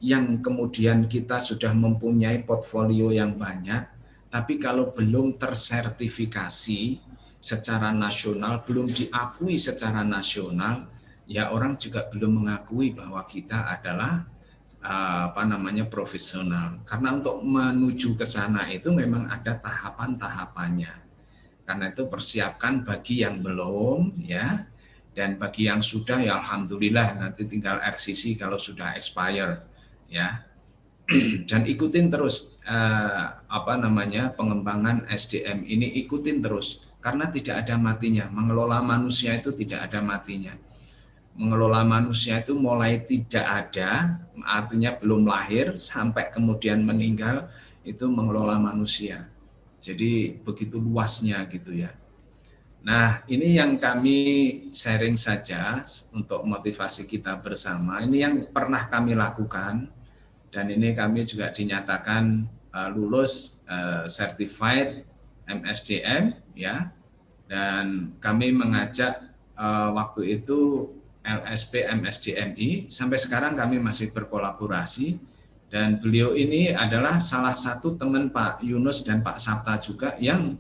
yang kemudian kita sudah mempunyai portfolio yang banyak, tapi kalau belum tersertifikasi secara nasional, belum diakui secara nasional, ya orang juga belum mengakui bahwa kita adalah profesional. Karena untuk menuju ke sana itu memang ada tahapan-tahapannya. Karena itu persiapkan bagi yang belum ya. Dan bagi yang sudah, ya alhamdulillah, nanti tinggal RCC kalau sudah expire ya. Dan ikutin terus pengembangan SDM ini, ikutin terus. karena tidak ada matinya. Mengelola manusia itu tidak ada matinya. Mengelola manusia itu mulai tidak ada, artinya belum lahir sampai kemudian meninggal, itu mengelola manusia. Jadi begitu luasnya gitu ya. Nah, ini yang kami sharing saja untuk motivasi kita bersama. Ini yang pernah kami lakukan, dan ini kami juga dinyatakan lulus certified MSDM ya. Dan kami mengajak waktu itu LSP MSDMI, sampai sekarang kami masih berkolaborasi, dan beliau ini adalah salah satu teman Pak Yunus dan Pak Sabta juga yang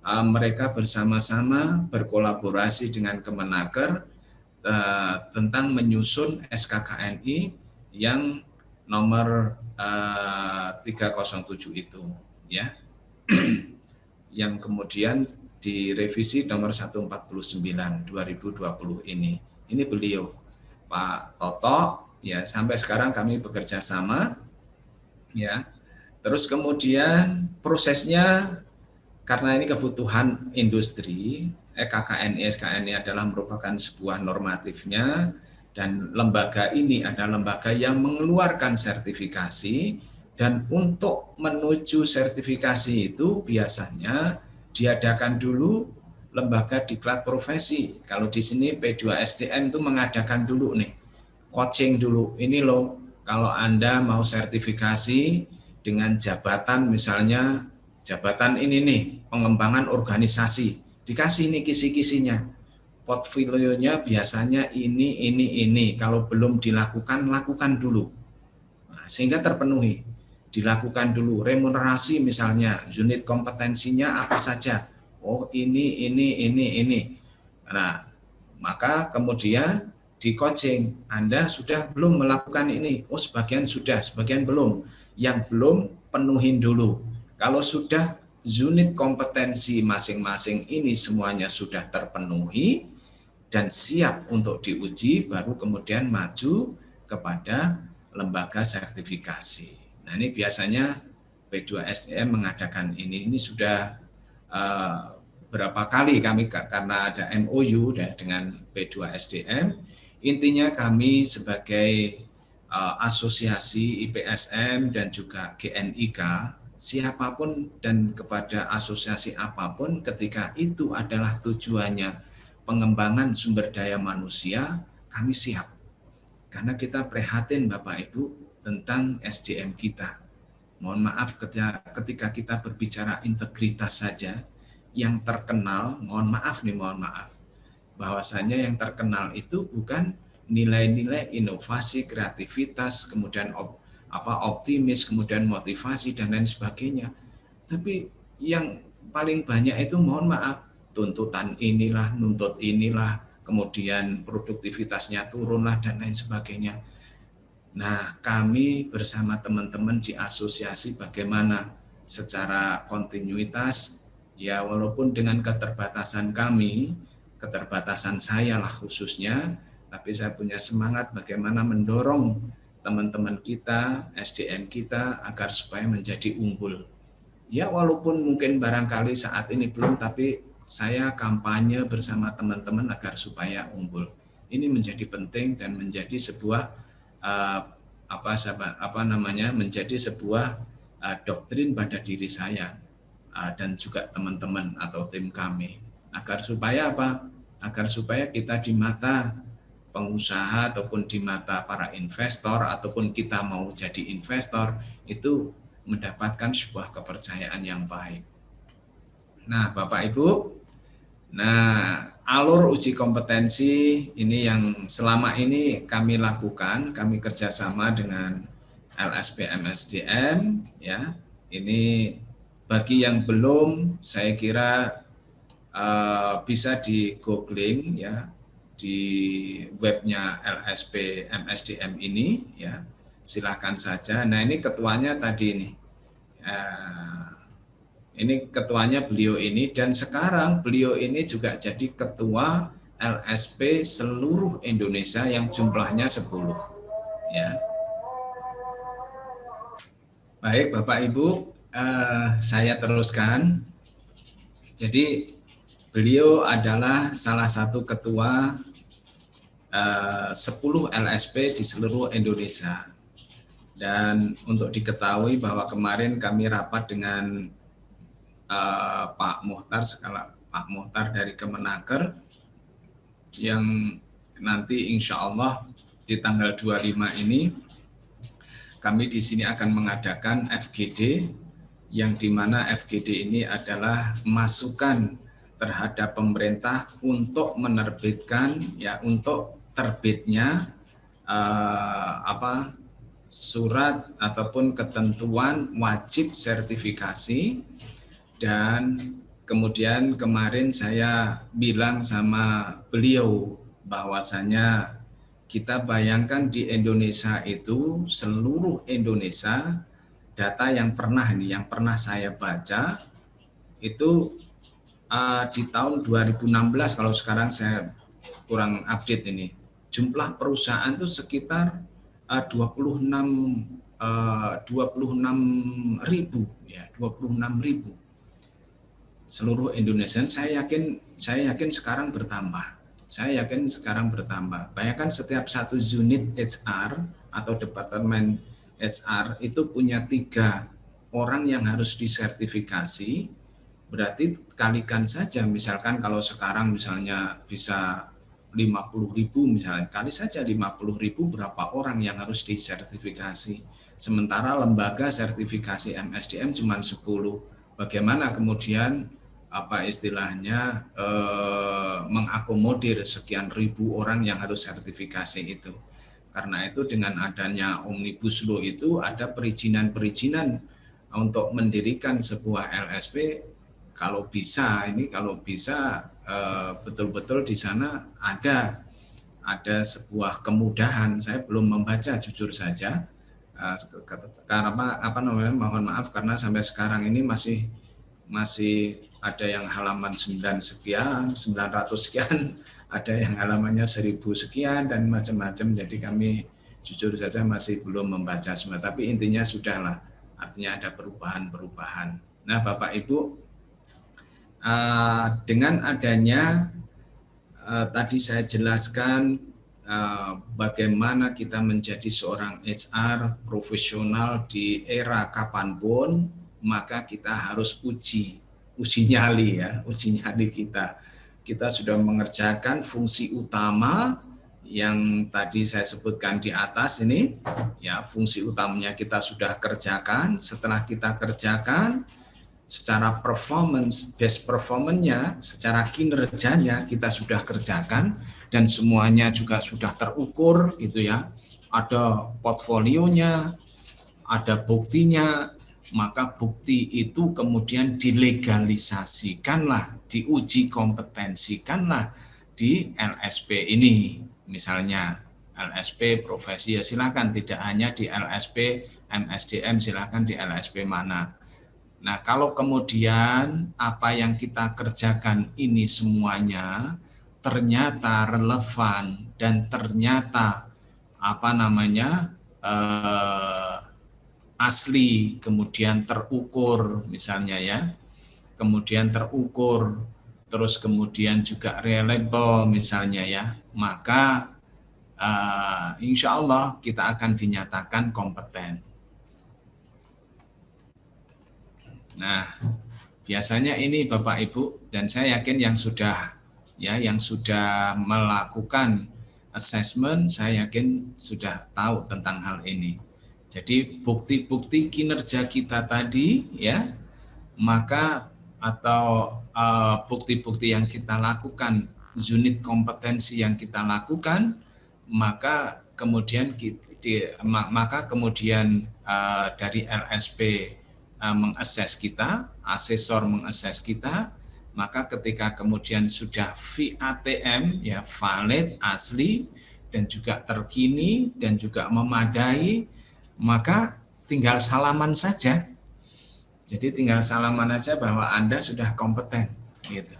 mereka bersama-sama berkolaborasi dengan Kemenaker tentang menyusun SKKNI yang nomor 307 itu ya. Yang kemudian direvisi nomor 149 2020 ini. Ini beliau Pak Toto ya, sampai sekarang kami bekerja sama ya. Terus kemudian prosesnya, karena ini kebutuhan industri, KKNI SKNI adalah merupakan sebuah normatifnya, dan lembaga ini adalah lembaga yang mengeluarkan sertifikasi, dan untuk menuju sertifikasi itu biasanya diadakan dulu lembaga diklat profesi. Kalau di sini P2SDM itu mengadakan dulu nih, coaching dulu. Ini loh, kalau Anda mau sertifikasi dengan jabatan, misalnya jabatan ini nih, pengembangan organisasi, dikasih nih kisi-kisinya, portfolionya biasanya ini. Kalau belum dilakukan, lakukan dulu. Nah, sehingga terpenuhi. Dilakukan dulu. Remunerasi misalnya, unit kompetensinya apa saja. Oh ini. Nah, maka kemudian di coaching, Anda sudah belum melakukan ini? Oh sebagian sudah, sebagian belum. Yang belum, penuhin dulu. Kalau sudah unit kompetensi masing-masing ini semuanya sudah terpenuhi dan siap untuk diuji, baru kemudian maju kepada lembaga sertifikasi. Nah ini biasanya P2SDM mengadakan ini sudah berapa kali kami, karena ada MOU dengan P2SDM. Intinya kami sebagai asosiasi IPSM dan juga GNIK, siapapun dan kepada asosiasi apapun, ketika itu adalah tujuannya pengembangan sumber daya manusia, kami siap. Karena kita prihatin Bapak Ibu tentang SDM kita. Mohon maaf ketika kita berbicara integritas saja, yang terkenal, mohon maaf, bahwasanya yang terkenal itu bukan nilai-nilai inovasi, kreativitas, kemudian optimis, kemudian motivasi dan lain sebagainya. Tapi yang paling banyak itu, mohon maaf, tuntutan inilah, nuntut inilah, kemudian produktivitasnya turunlah dan lain sebagainya. Nah, kami bersama teman-teman di asosiasi bagaimana secara kontinuitas, ya walaupun dengan keterbatasan kami, keterbatasan saya lah khususnya, tapi saya punya semangat bagaimana mendorong teman-teman kita, SDM kita agar supaya menjadi unggul. Ya walaupun mungkin barangkali saat ini belum, tapi saya kampanye bersama teman-teman agar supaya unggul. Ini menjadi penting dan menjadi sebuah menjadi sebuah doktrin pada diri saya dan juga teman-teman atau tim kami, agar supaya apa? Agar supaya kita di mata pengusaha ataupun di mata para investor, ataupun kita mau jadi investor, itu mendapatkan sebuah kepercayaan yang baik. Nah, Bapak Ibu, alur uji kompetensi ini yang selama ini kami lakukan, kami kerjasama dengan LSP MSDM ya. Ini bagi yang belum, saya kira bisa di googling ya di webnya LSP MSDM ini ya. Silahkan saja. Nah ini ketuanya tadi nih. Ini ketuanya beliau ini, dan sekarang beliau ini juga jadi ketua LSP seluruh Indonesia yang jumlahnya 10 ya. Baik Bapak Ibu, saya teruskan. Jadi Beliau adalah salah satu ketua 10 LSP di seluruh Indonesia. Dan untuk diketahui bahwa kemarin kami rapat dengan Pak Muhtar dari Kemenaker yang nanti insya Allah di tanggal 25 ini kami di sini akan mengadakan FGD, yang dimana FGD ini adalah masukan terhadap pemerintah untuk menerbitkan, ya, untuk terbitnya surat ataupun ketentuan wajib sertifikasi. Dan kemudian kemarin saya bilang sama beliau bahwasanya kita bayangkan di Indonesia itu, seluruh Indonesia, data yang pernah saya baca itu di tahun 2016, kalau sekarang saya kurang update ini, jumlah perusahaan itu sekitar 26 ribu, ya, 26 ribu seluruh Indonesia. Saya yakin sekarang bertambah. Bayangkan setiap satu unit HR atau departemen HR itu punya 3 orang yang harus disertifikasi. Berarti kalikan saja, misalkan kalau sekarang misalnya bisa 50.000 misalnya, kali saja 50.000 berapa orang yang harus disertifikasi. Sementara lembaga sertifikasi MSDM cuma 10. Bagaimana kemudian mengakomodir sekian ribu orang yang harus sertifikasi itu. Karena itu dengan adanya Omnibus Law itu ada perizinan untuk mendirikan sebuah LSP. Kalau bisa betul-betul di sana ada sebuah kemudahan. Saya belum membaca, jujur saja, karena mohon maaf karena sampai sekarang ini masih ada yang halaman 900 sekian, ada yang halamannya 1000 sekian dan macam-macam. Jadi kami jujur saja masih belum membaca semua, tapi intinya sudahlah, artinya ada perubahan. Nah, Bapak Ibu, dengan adanya tadi saya jelaskan bagaimana kita menjadi seorang HR profesional di era kapanpun, maka kita harus uji nyali kita. Kita sudah mengerjakan fungsi utama yang tadi saya sebutkan di atas ini, ya, fungsi utamanya kita sudah kerjakan. Setelah kita kerjakan, secara best performance-nya, secara kinerjanya kita sudah kerjakan dan semuanya juga sudah terukur gitu ya. Ada portfolionya, ada buktinya, maka bukti itu kemudian dilegalisasikanlah, diuji kompetensikanlah di LSP ini. Misalnya LSP profesi, ya silakan, tidak hanya di LSP MSDM, silakan di LSP mana. Nah, kalau kemudian apa yang kita kerjakan ini semuanya ternyata relevan dan ternyata asli, kemudian terukur misalnya ya, kemudian terukur, terus kemudian juga reliable misalnya ya, maka insya Allah kita akan dinyatakan kompeten. Nah, biasanya ini Bapak Ibu, dan saya yakin yang sudah melakukan assessment, saya yakin sudah tahu tentang hal ini. Jadi bukti-bukti kinerja kita tadi ya, maka atau bukti-bukti yang kita lakukan, unit kompetensi yang kita lakukan, maka kemudian dari LSP mengakses kita, asesor mengakses kita, maka ketika kemudian sudah VATM ya, valid, asli, dan juga terkini dan juga memadai, maka tinggal salaman saja. Jadi tinggal salaman saja bahwa Anda sudah kompeten gitu.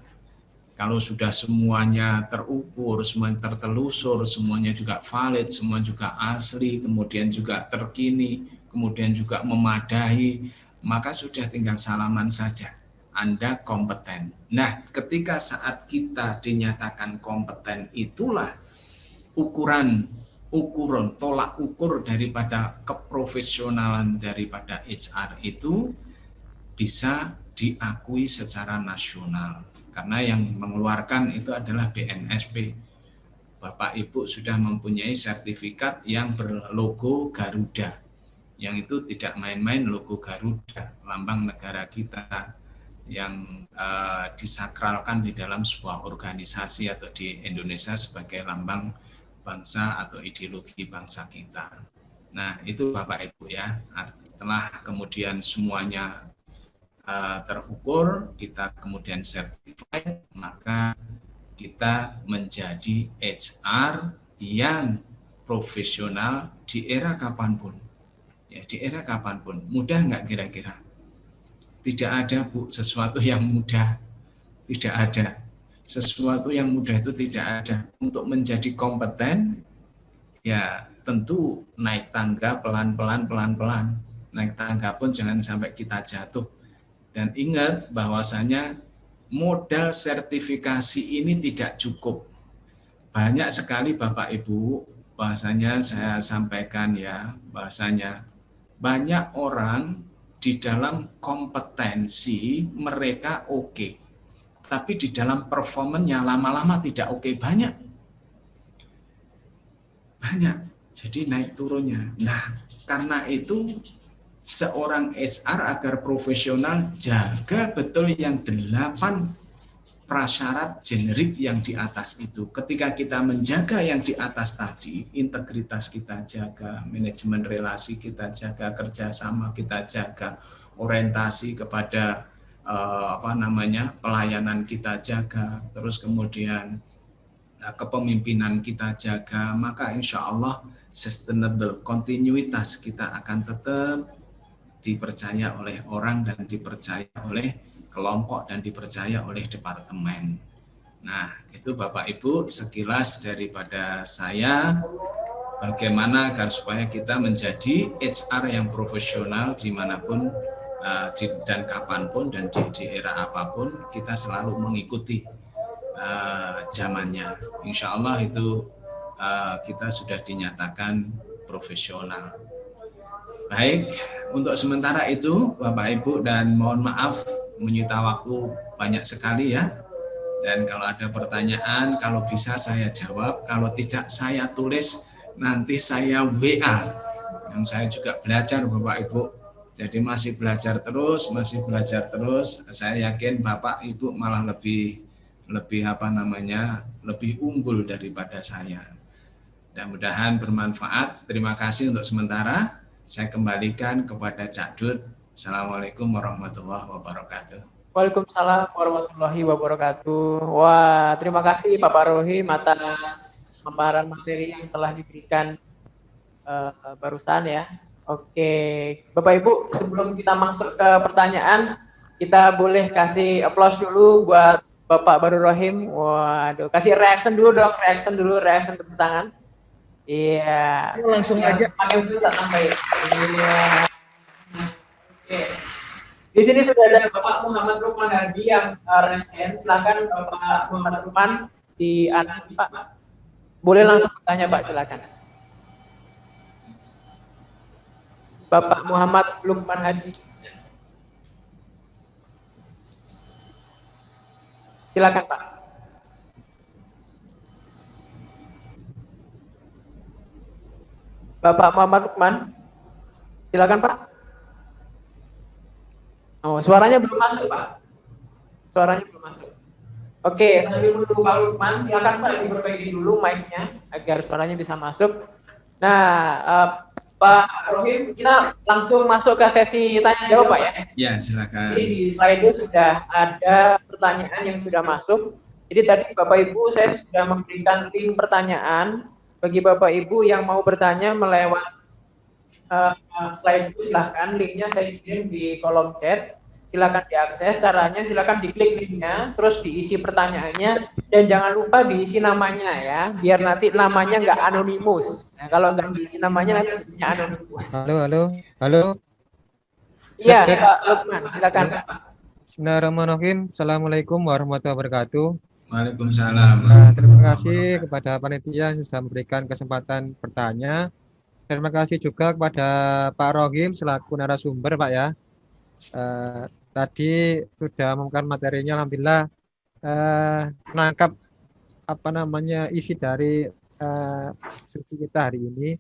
Kalau sudah semuanya terukur, semuanya tertelusur, semuanya juga valid, semua juga asli, kemudian juga terkini, kemudian juga memadai, maka sudah tinggal salaman saja. Anda kompeten. Nah, ketika saat kita dinyatakan kompeten, itulah ukuran tolak ukur daripada keprofesionalan daripada HR itu bisa diakui secara nasional. Karena yang mengeluarkan itu adalah BNSP. Bapak Ibu sudah mempunyai sertifikat yang berlogo Garuda. Yang itu tidak main-main, logo Garuda, lambang negara kita yang disakralkan di dalam sebuah organisasi atau di Indonesia sebagai lambang bangsa atau ideologi bangsa kita. Nah, itu Bapak Ibu ya. Setelah kemudian semuanya terukur, kita kemudian certified, maka kita menjadi HR yang profesional di era kapanpun. Ya, di era kapanpun. Mudah nggak kira-kira? Tidak ada, Bu, sesuatu yang mudah. Tidak ada. Sesuatu yang mudah itu tidak ada. Untuk menjadi kompeten, ya tentu naik tangga pelan-pelan. Naik tangga pun jangan sampai kita jatuh. Dan ingat bahwasanya modal sertifikasi ini tidak cukup. Banyak sekali Bapak Ibu, bahasanya saya sampaikan ya, bahasanya banyak orang di dalam kompetensi mereka oke. Tapi di dalam performanya lama-lama tidak oke, banyak. Jadi naik turunnya. Nah, karena itu seorang HR agar profesional jaga betul yang 8 prasyarat generik yang di atas itu. Ketika kita menjaga yang di atas tadi, integritas kita jaga, manajemen relasi kita jaga, kerjasama kita jaga, orientasi kepada pelayanan kita jaga, terus kemudian kepemimpinan kita jaga, maka insya Allah sustainable, kontinuitas kita akan tetap dipercaya oleh orang dan dipercaya oleh kelompok dan dipercaya oleh departemen. Nah, itu Bapak Ibu sekilas daripada saya bagaimana agar supaya kita menjadi HR yang profesional dimanapun dan kapanpun dan di era apapun kita selalu mengikuti zamannya. Insya Allah itu kita sudah dinyatakan profesional. Baik, untuk sementara itu Bapak Ibu, dan mohon maaf menyita waktu banyak sekali ya. Dan kalau ada pertanyaan, kalau bisa saya jawab, kalau tidak saya tulis, nanti saya WA. Yang saya juga belajar Bapak Ibu, jadi masih belajar terus. Saya yakin Bapak Ibu malah lebih unggul daripada saya. Mudah-mudahan bermanfaat. Terima kasih untuk sementara. Saya kembalikan kepada Cak Dut. Assalamualaikum warahmatullahi wabarakatuh. Waalaikumsalam warahmatullahi wabarakatuh. Wah, terima kasih Bapak Rohim atas pemaparan materi yang telah diberikan barusan ya. Oke, Bapak Ibu, sebelum kita masuk ke pertanyaan, kita boleh kasih aplaus dulu buat Bapak Baru Rohim. Waduh, kasih reaction dulu dong, reaction tepuk tangan. Iya. Langsung aja. Iya. Oke. Di sini sudah ada Bapak Muhammad Lukman Hadi yang resen. Silakan Bapak Muhammad Lukman di anak Pak. Boleh langsung bertanya Pak, silakan. Bapak Muhammad Lukman Hadi. Silakan Pak. Bapak Muhammad Lukman, silakan Pak. Oh, suaranya belum masuk Pak. Suaranya belum masuk. Oke, sambil menunggu Pak Lukman, silakan Pak diperbaiki dulu mic-nya agar suaranya bisa masuk. Nah, Pak Rohim, kita langsung masuk ke sesi tanya jawab Pak ya. Ya, silakan. Jadi di slide sudah ada pertanyaan yang sudah masuk. Jadi tadi Bapak Ibu saya sudah memberikan link pertanyaan. Bagi Bapak Ibu yang mau bertanya melewat slide itu, silahkan linknya saya kirim di kolom chat, silahkan diakses. Caranya silahkan diklik linknya, terus diisi pertanyaannya, dan jangan lupa diisi namanya ya, biar nanti namanya nggak anonimus. Nah, kalau nggak diisi namanya nanti anonimus. Halo. Iya Pak Lukman, silakan Pak. Bismillahirrahmanirrahim. Assalamualaikum warahmatullahi wabarakatuh. Waalaikumsalam. Terima kasih kepada panitia yang sudah memberikan kesempatan bertanya. Terima kasih juga kepada Pak Rohim selaku narasumber, Pak ya. Tadi sudah memberikan materinya, alhamdulillah menangkap isi dari diskusi kita hari ini.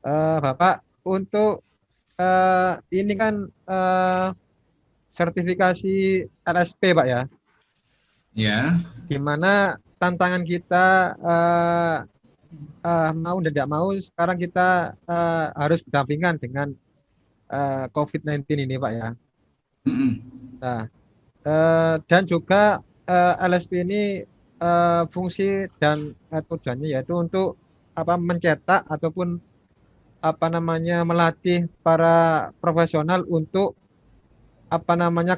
Bapak, untuk ini kan sertifikasi LSP, Pak ya. Ya. Gimana tantangan kita mau dan tidak mau sekarang kita harus berdampingan dengan COVID-19 ini, Pak ya. Nah, dan juga LSP ini fungsi dan tujuannya yaitu untuk mencetak ataupun melatih para profesional untuk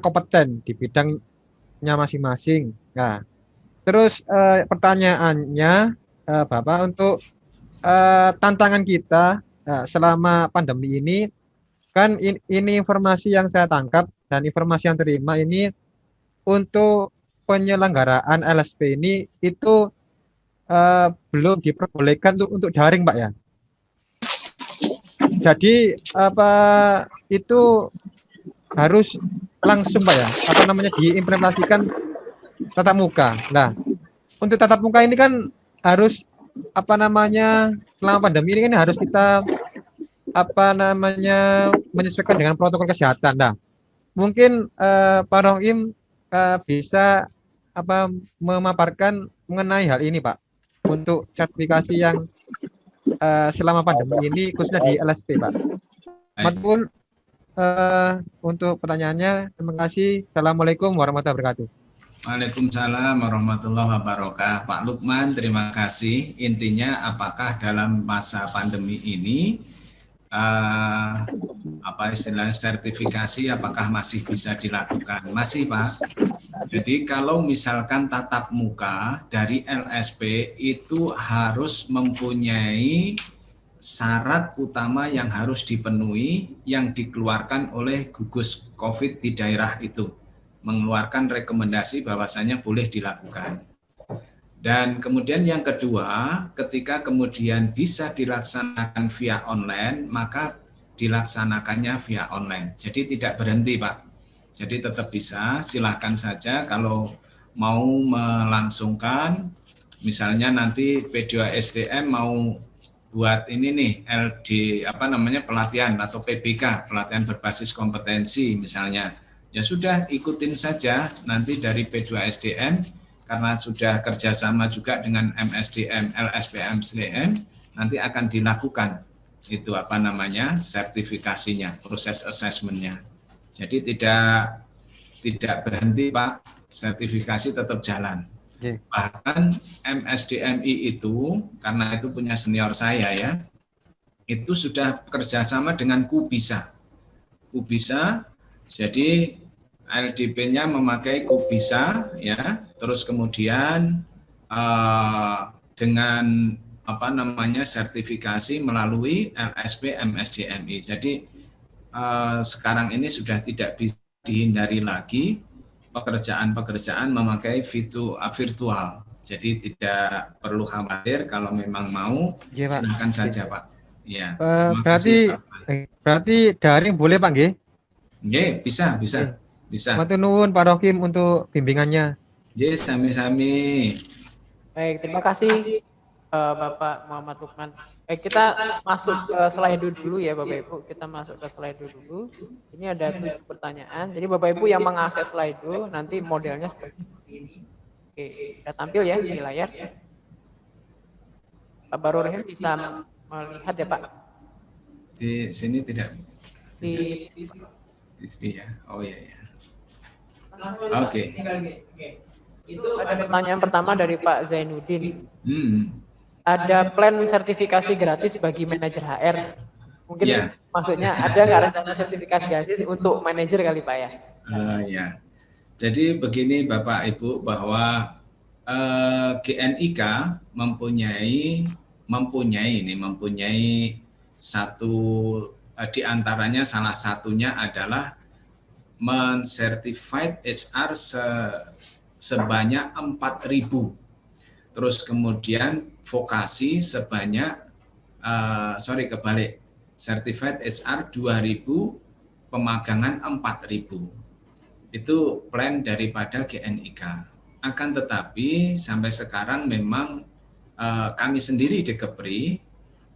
kompeten di bidangnya masing-masing. Nah, terus pertanyaannya Bapak, untuk tantangan kita selama pandemi ini, kan ini informasi yang saya tangkap dan informasi yang terima ini untuk penyelenggaraan LSP ini itu belum diperbolehkan untuk daring, Pak ya. Jadi itu harus langsung, Pak ya, diimplementasikan tatap muka. Nah, untuk tatap muka ini kan harus selama pandemi ini kan harus kita menyesuaikan dengan protokol kesehatan. Nah, mungkin Pak Rohim bisa memaparkan mengenai hal ini, Pak, untuk sertifikasi yang selama pandemi ini khususnya di LSP, Pak. Maupun untuk pertanyaannya, terima kasih. Assalamualaikum warahmatullahi wabarakatuh. Waalaikumsalam warahmatullahi wabarakatuh. Pak Lukman, terima kasih. Intinya apakah dalam masa pandemi ini istilahnya sertifikasi apakah masih bisa dilakukan? Masih, Pak. Jadi kalau misalkan tatap muka dari LSP itu harus mempunyai syarat utama yang harus dipenuhi yang dikeluarkan oleh gugus COVID di daerah itu, mengeluarkan rekomendasi bahwasanya boleh dilakukan. Dan kemudian yang kedua, ketika kemudian bisa dilaksanakan via online, maka dilaksanakannya via online. Jadi tidak berhenti, Pak. Jadi tetap bisa, silahkan saja kalau mau melangsungkan, misalnya nanti P2SDM mau buat ini nih pelatihan atau PBK, pelatihan berbasis kompetensi misalnya, ya sudah ikutin saja nanti dari P2SDM karena sudah kerjasama juga dengan MSDM, LSPM, SDM, nanti akan dilakukan itu sertifikasinya, proses assessment-nya. Jadi tidak berhenti, Pak, sertifikasi tetap jalan. Bahkan MSDMI itu, karena itu punya senior saya ya, itu sudah kerjasama dengan Kubisa. Jadi LDP-nya memakai Kubisa ya, terus kemudian dengan sertifikasi melalui LSP MSDMI. Jadi sekarang ini sudah tidak bisa dihindari lagi pekerjaan memakai virtual. Jadi tidak perlu khawatir, kalau memang mau silakan saja, Pak. Ya. Berarti daring boleh, Pak nggih? Nggih, bisa. Matur nuwun Pak Rohim untuk bimbingannya. Yes, sami-sami. Baik, terima kasih Bapak Muhammad Lukman. Baik, kita masuk ke slide dulu ya Bapak Ibu. Kita masuk ke slide dulu. Ini ada 7 pertanyaan. Jadi Bapak Ibu yang mengakses slide dulu, nanti modelnya seperti ini. Oke, sudah tampil ya di layar. Pak Barohim bisa melihat ya Pak? Di sini tidak. Di ya. Oh iya. Oke. Itu ada pertanyaan pertama dari Pak Zainuddin. Ada plan sertifikasi gratis bagi manajer HR. Mungkin maksudnya ada nggak rencana sertifikasi gratis untuk manajer kali Pak ya? Ya. Jadi begini Bapak Ibu, bahwa GNIK mempunyai satu, di antaranya salah satunya adalah men-certified HR sebanyak 4.000. Terus kemudian vokasi sebanyak kebalik, certified HR 2.000, pemagangan 4.000. Itu plan daripada GNIK. Akan tetapi sampai sekarang memang kami sendiri di Kepri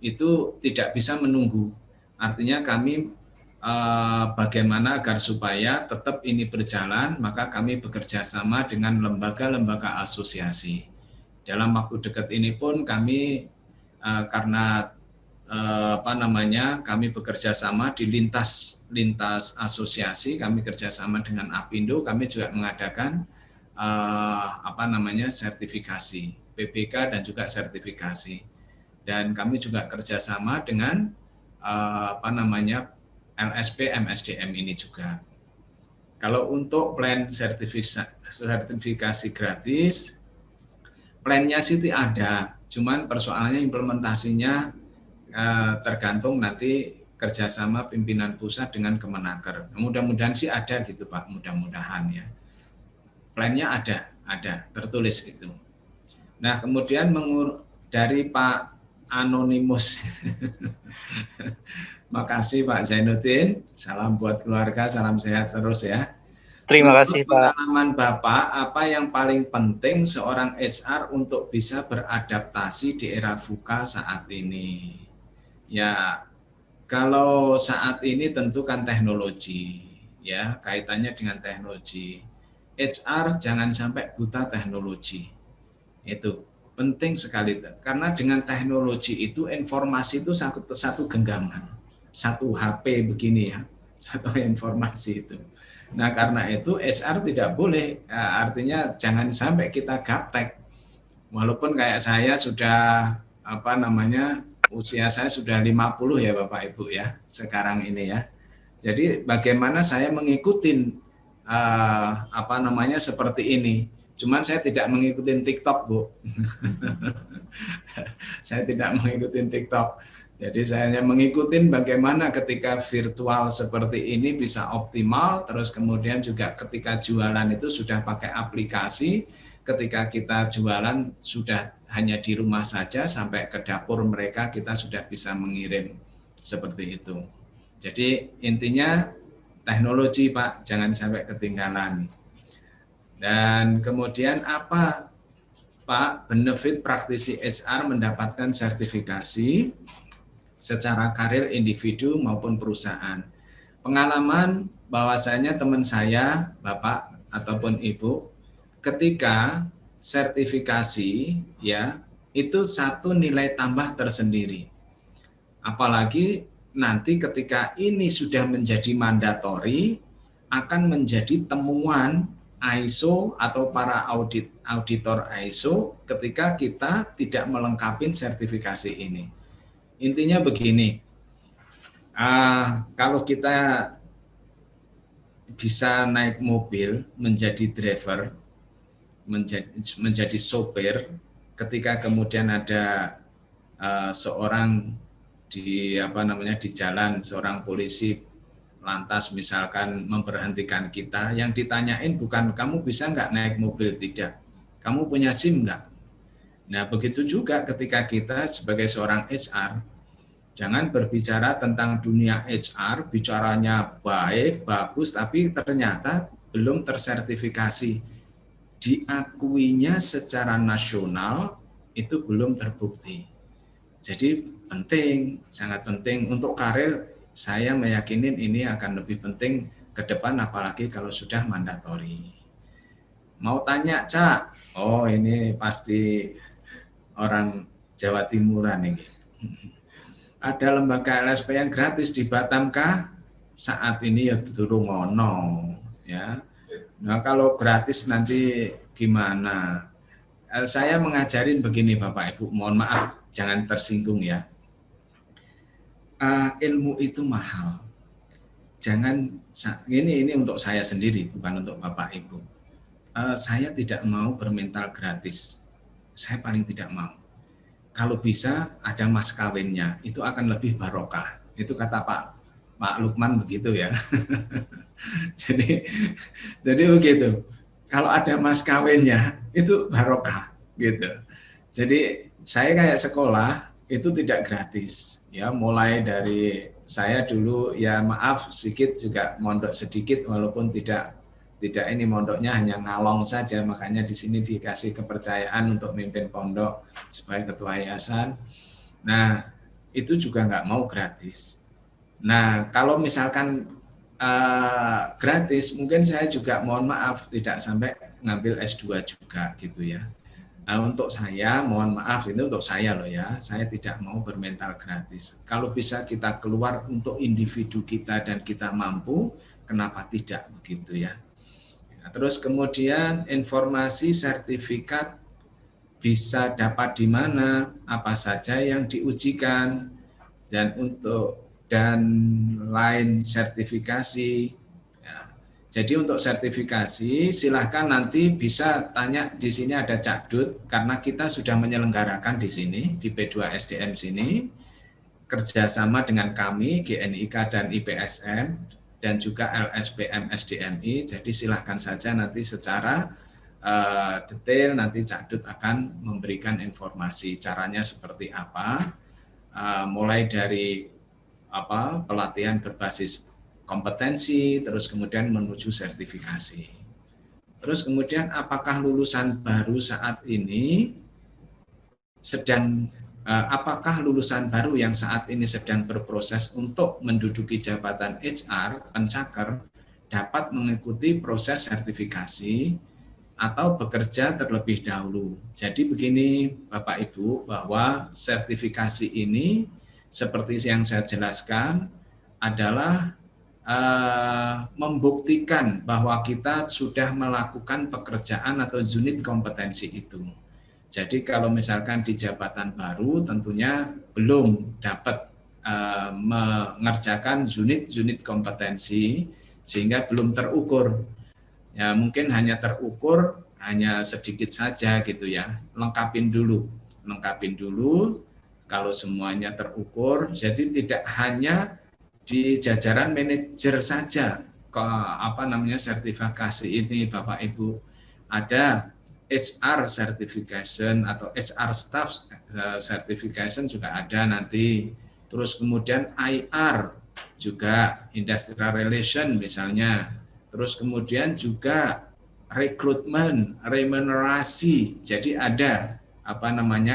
itu tidak bisa menunggu. Artinya kami bagaimana agar supaya tetap ini berjalan, maka kami bekerja sama dengan lembaga-lembaga asosiasi. Dalam waktu dekat ini pun kami karena kami bekerja sama di lintas asosiasi, kami kerjasama dengan Apindo, kami juga mengadakan sertifikasi PBK dan juga sertifikasi. Dan kami juga kerjasama dengan LSP MSDM ini juga. Kalau untuk plan sertifikasi gratis, plannya sih ada, cuman persoalannya implementasinya tergantung nanti kerjasama pimpinan pusat dengan Kemenaker. Mudah-mudahan sih ada gitu Pak, mudah-mudahan ya. Plannya ada tertulis itu. Nah kemudian dari Pak Anonimus, makasih Pak Zainuddin, salam buat keluarga, salam sehat terus ya. Terima kasih Pak. Pengalaman Bapak, apa yang paling penting seorang HR untuk bisa beradaptasi di era VUCA saat ini? Ya, kalau saat ini tentu kan teknologi, ya kaitannya dengan teknologi. HR jangan sampai buta teknologi, itu penting sekali. Karena dengan teknologi itu informasi itu satu genggaman, satu HP begini ya, satu informasi itu. Nah karena itu HR tidak boleh, artinya jangan sampai kita gaptek. Walaupun kayak saya sudah usia saya sudah 50 ya Bapak Ibu ya sekarang ini ya. Jadi bagaimana saya mengikuti seperti ini. Cuman saya tidak mengikuti TikTok Bu. Saya tidak mengikuti TikTok. Jadi saya hanya mengikuti bagaimana ketika virtual seperti ini bisa optimal, terus kemudian juga ketika jualan itu sudah pakai aplikasi, ketika kita jualan sudah hanya di rumah saja, sampai ke dapur mereka kita sudah bisa mengirim seperti itu. Jadi intinya teknologi Pak, jangan sampai ketinggalan. Dan kemudian apa Pak benefit praktisi HR mendapatkan sertifikasi secara karir individu maupun perusahaan? Pengalaman bahwasanya teman saya, Bapak ataupun Ibu, ketika sertifikasi ya itu satu nilai tambah tersendiri. Apalagi nanti ketika ini sudah menjadi mandatori, akan menjadi temuan ISO atau para auditor ISO ketika kita tidak melengkapi sertifikasi ini. Intinya begini, kalau kita bisa naik mobil menjadi driver, menjadi sopir, ketika kemudian ada seorang di jalan, seorang polisi lantas misalkan memberhentikan kita, yang ditanyain bukan kamu bisa nggak naik mobil, tidak, kamu punya SIM nggak? Nah begitu juga ketika kita sebagai seorang HR, jangan berbicara tentang dunia HR, bicaranya baik, bagus, tapi ternyata belum tersertifikasi, diakuinya secara nasional itu belum terbukti. Jadi penting, sangat penting untuk karir. Saya meyakini ini akan lebih penting ke depan, apalagi kalau sudah mandatori. Mau tanya, Cak? Oh, ini pasti orang Jawa Timuran ini. Ada lembaga LSP yang gratis di Batam kah? Saat ini ya durung ono, ya. Nah, kalau gratis nanti gimana? Saya mengajarin begini Bapak Ibu, mohon maaf, jangan tersinggung ya. Ilmu itu mahal. Jangan, ini untuk saya sendiri, bukan untuk Bapak Ibu. Saya tidak mau bermental gratis. Saya paling tidak mau. Kalau bisa ada mas kawinnya, itu akan lebih barokah. Itu kata Pak Pak Lukman begitu ya. jadi begitu. Kalau ada mas kawinnya itu barokah gitu. Jadi saya kayak sekolah itu tidak gratis ya, mulai dari saya dulu ya maaf sedikit juga mondok sedikit walaupun tidak ini mondoknya hanya ngalong saja, makanya di sini dikasih kepercayaan untuk mimpin pondok sebagai ketua yayasan. Nah, itu juga nggak mau gratis. Nah, kalau misalkan gratis, mungkin saya juga mohon maaf tidak sampai ngambil S2 juga gitu ya. Nah, untuk saya, mohon maaf ini untuk saya loh ya, saya tidak mau bermental gratis. Kalau bisa kita keluar untuk individu kita dan kita mampu, kenapa tidak begitu ya. Nah, terus kemudian informasi sertifikat bisa dapat di mana, apa saja yang diujikan, dan lain sertifikasi. Ya. Jadi untuk sertifikasi silahkan nanti bisa tanya di sini ada Cak Dut, karena kita sudah menyelenggarakan di sini di P2SDM sini kerjasama dengan kami GNIK dan IPSM dan juga LSPM SDMI. Jadi silahkan saja nanti secara detail nanti Cak Dut akan memberikan informasi caranya seperti apa, mulai dari pelatihan berbasis kompetensi, terus kemudian menuju sertifikasi. Terus kemudian apakah lulusan baru saat ini apakah lulusan baru yang saat ini sedang berproses untuk menduduki jabatan HR, pencakar, dapat mengikuti proses sertifikasi atau bekerja terlebih dahulu. Jadi begini Bapak Ibu, bahwa sertifikasi ini seperti yang saya jelaskan adalah membuktikan bahwa kita sudah melakukan pekerjaan atau unit kompetensi itu. Jadi kalau misalkan di jabatan baru tentunya belum dapat mengerjakan unit kompetensi sehingga belum terukur. Ya mungkin hanya terukur hanya sedikit saja gitu ya. Lengkapin dulu kalau semuanya terukur. Jadi tidak hanya di jajaran manajer saja sertifikasi ini Bapak Ibu, ada HR certification atau HR staff certification juga ada nanti. Terus kemudian IR juga, industrial relation misalnya. Terus kemudian juga rekrutmen, remunerasi. Jadi ada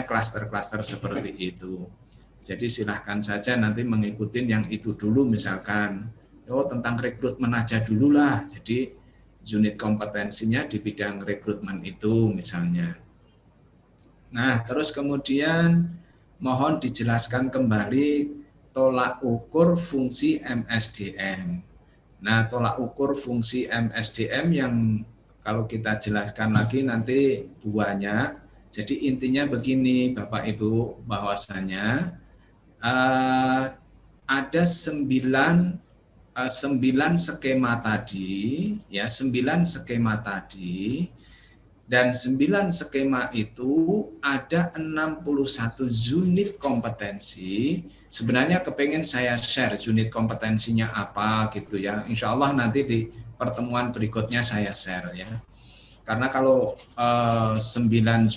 klaster-klaster seperti itu. Jadi silahkan saja nanti mengikuti yang itu dulu misalkan. Tentang rekrutmen aja dulu lah. Jadi unit kompetensinya di bidang rekrutmen itu misalnya. Nah, terus kemudian mohon dijelaskan kembali tolak ukur fungsi MSDM. Nah, tolak ukur fungsi MSDM yang kalau kita jelaskan lagi nanti banyak. Jadi intinya begini Bapak Ibu, bahwasanya ada 9 skema tadi, ya 9 skema tadi, dan 9 skema itu ada 61 unit kompetensi. Sebenarnya kepengen saya share unit kompetensinya apa gitu ya. Insya Allah nanti di pertemuan berikutnya saya share ya. Karena kalau 9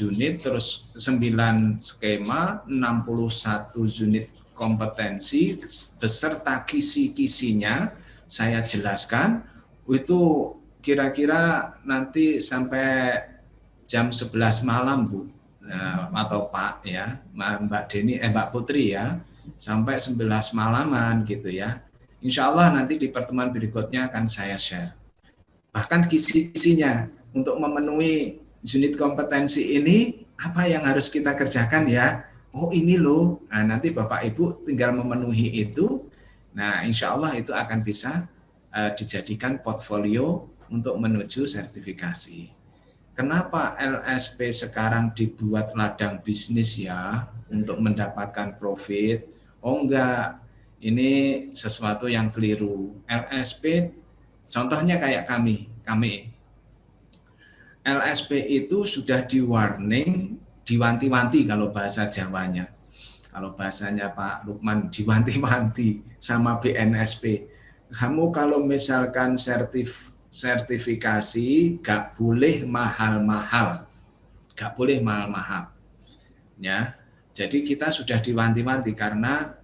unit terus 9 skema, 61 unit kompetensi beserta kisi-kisinya saya jelaskan, itu kira-kira nanti sampai jam 11 malam Bu, atau Pak ya, Mbak Putri ya, sampai 11 malaman gitu ya. Insya Allah nanti di pertemuan berikutnya akan saya share. Bahkan kisi-kisinya untuk memenuhi unit kompetensi ini apa yang harus kita kerjakan ya. Oh ini loh, nah, nanti Bapak Ibu tinggal memenuhi itu. Nah insya Allah itu akan bisa dijadikan portfolio untuk menuju sertifikasi. Kenapa LSP sekarang dibuat ladang bisnis ya untuk mendapatkan profit? Oh enggak, ini sesuatu yang keliru. LSP contohnya kayak kami LSP itu sudah di-warning, diwanti-wanti kalau bahasa Jawanya. Kalau bahasanya Pak Lukman, diwanti-wanti sama BNSP. Kamu kalau misalkan sertifikasi gak boleh mahal-mahal, gak boleh mahal-mahal, ya. Jadi kita sudah diwanti-wanti karena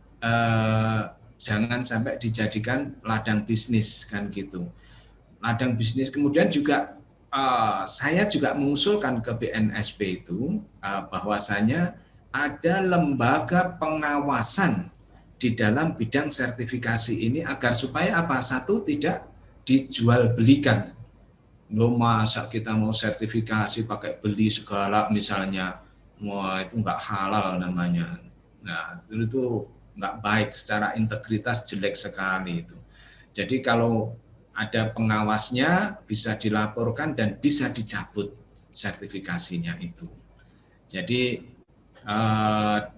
jangan sampai dijadikan ladang bisnis kan gitu. Ladang bisnis kemudian juga saya juga mengusulkan ke BNSP itu bahwasanya ada lembaga pengawasan di dalam bidang sertifikasi ini agar supaya apa? Satu, tidak dijual belikan. Loh, masa kita mau sertifikasi pakai beli segala misalnya, wah itu nggak halal namanya. Nah itu nggak baik, secara integritas jelek sekali itu. Jadi kalau ada pengawasnya bisa dilaporkan dan bisa dicabut sertifikasinya itu. Jadi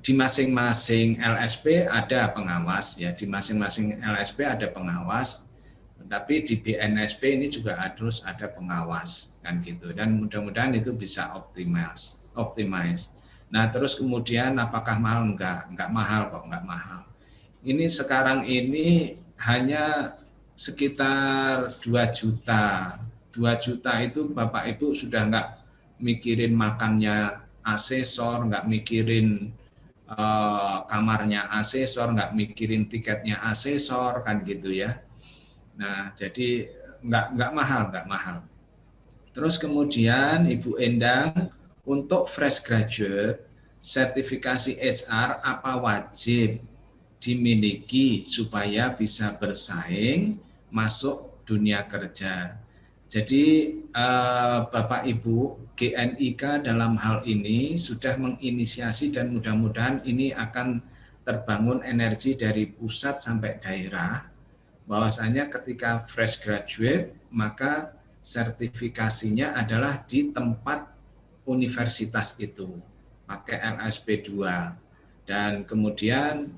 di masing-masing LSP ada pengawas ya, di masing-masing LSP ada pengawas, tapi di BNSP ini juga harus ada pengawas kan gitu, dan mudah-mudahan itu bisa optimize. Nah terus kemudian apakah mahal? Enggak mahal kok, enggak mahal. Ini sekarang ini hanya sekitar 2 juta. 2 juta itu Bapak Ibu sudah enggak mikirin makannya asesor, enggak mikirin kamarnya asesor, enggak mikirin tiketnya asesor kan gitu ya. Nah, jadi enggak mahal. Terus kemudian Ibu Endang, untuk fresh graduate, sertifikasi HR apa wajib dimiliki supaya bisa bersaing masuk dunia kerja. Jadi Bapak Ibu, GNIK dalam hal ini sudah menginisiasi dan mudah-mudahan ini akan terbangun energi dari pusat sampai daerah, bahwasanya ketika fresh graduate maka sertifikasinya adalah di tempat universitas itu, pakai LSP 2, dan kemudian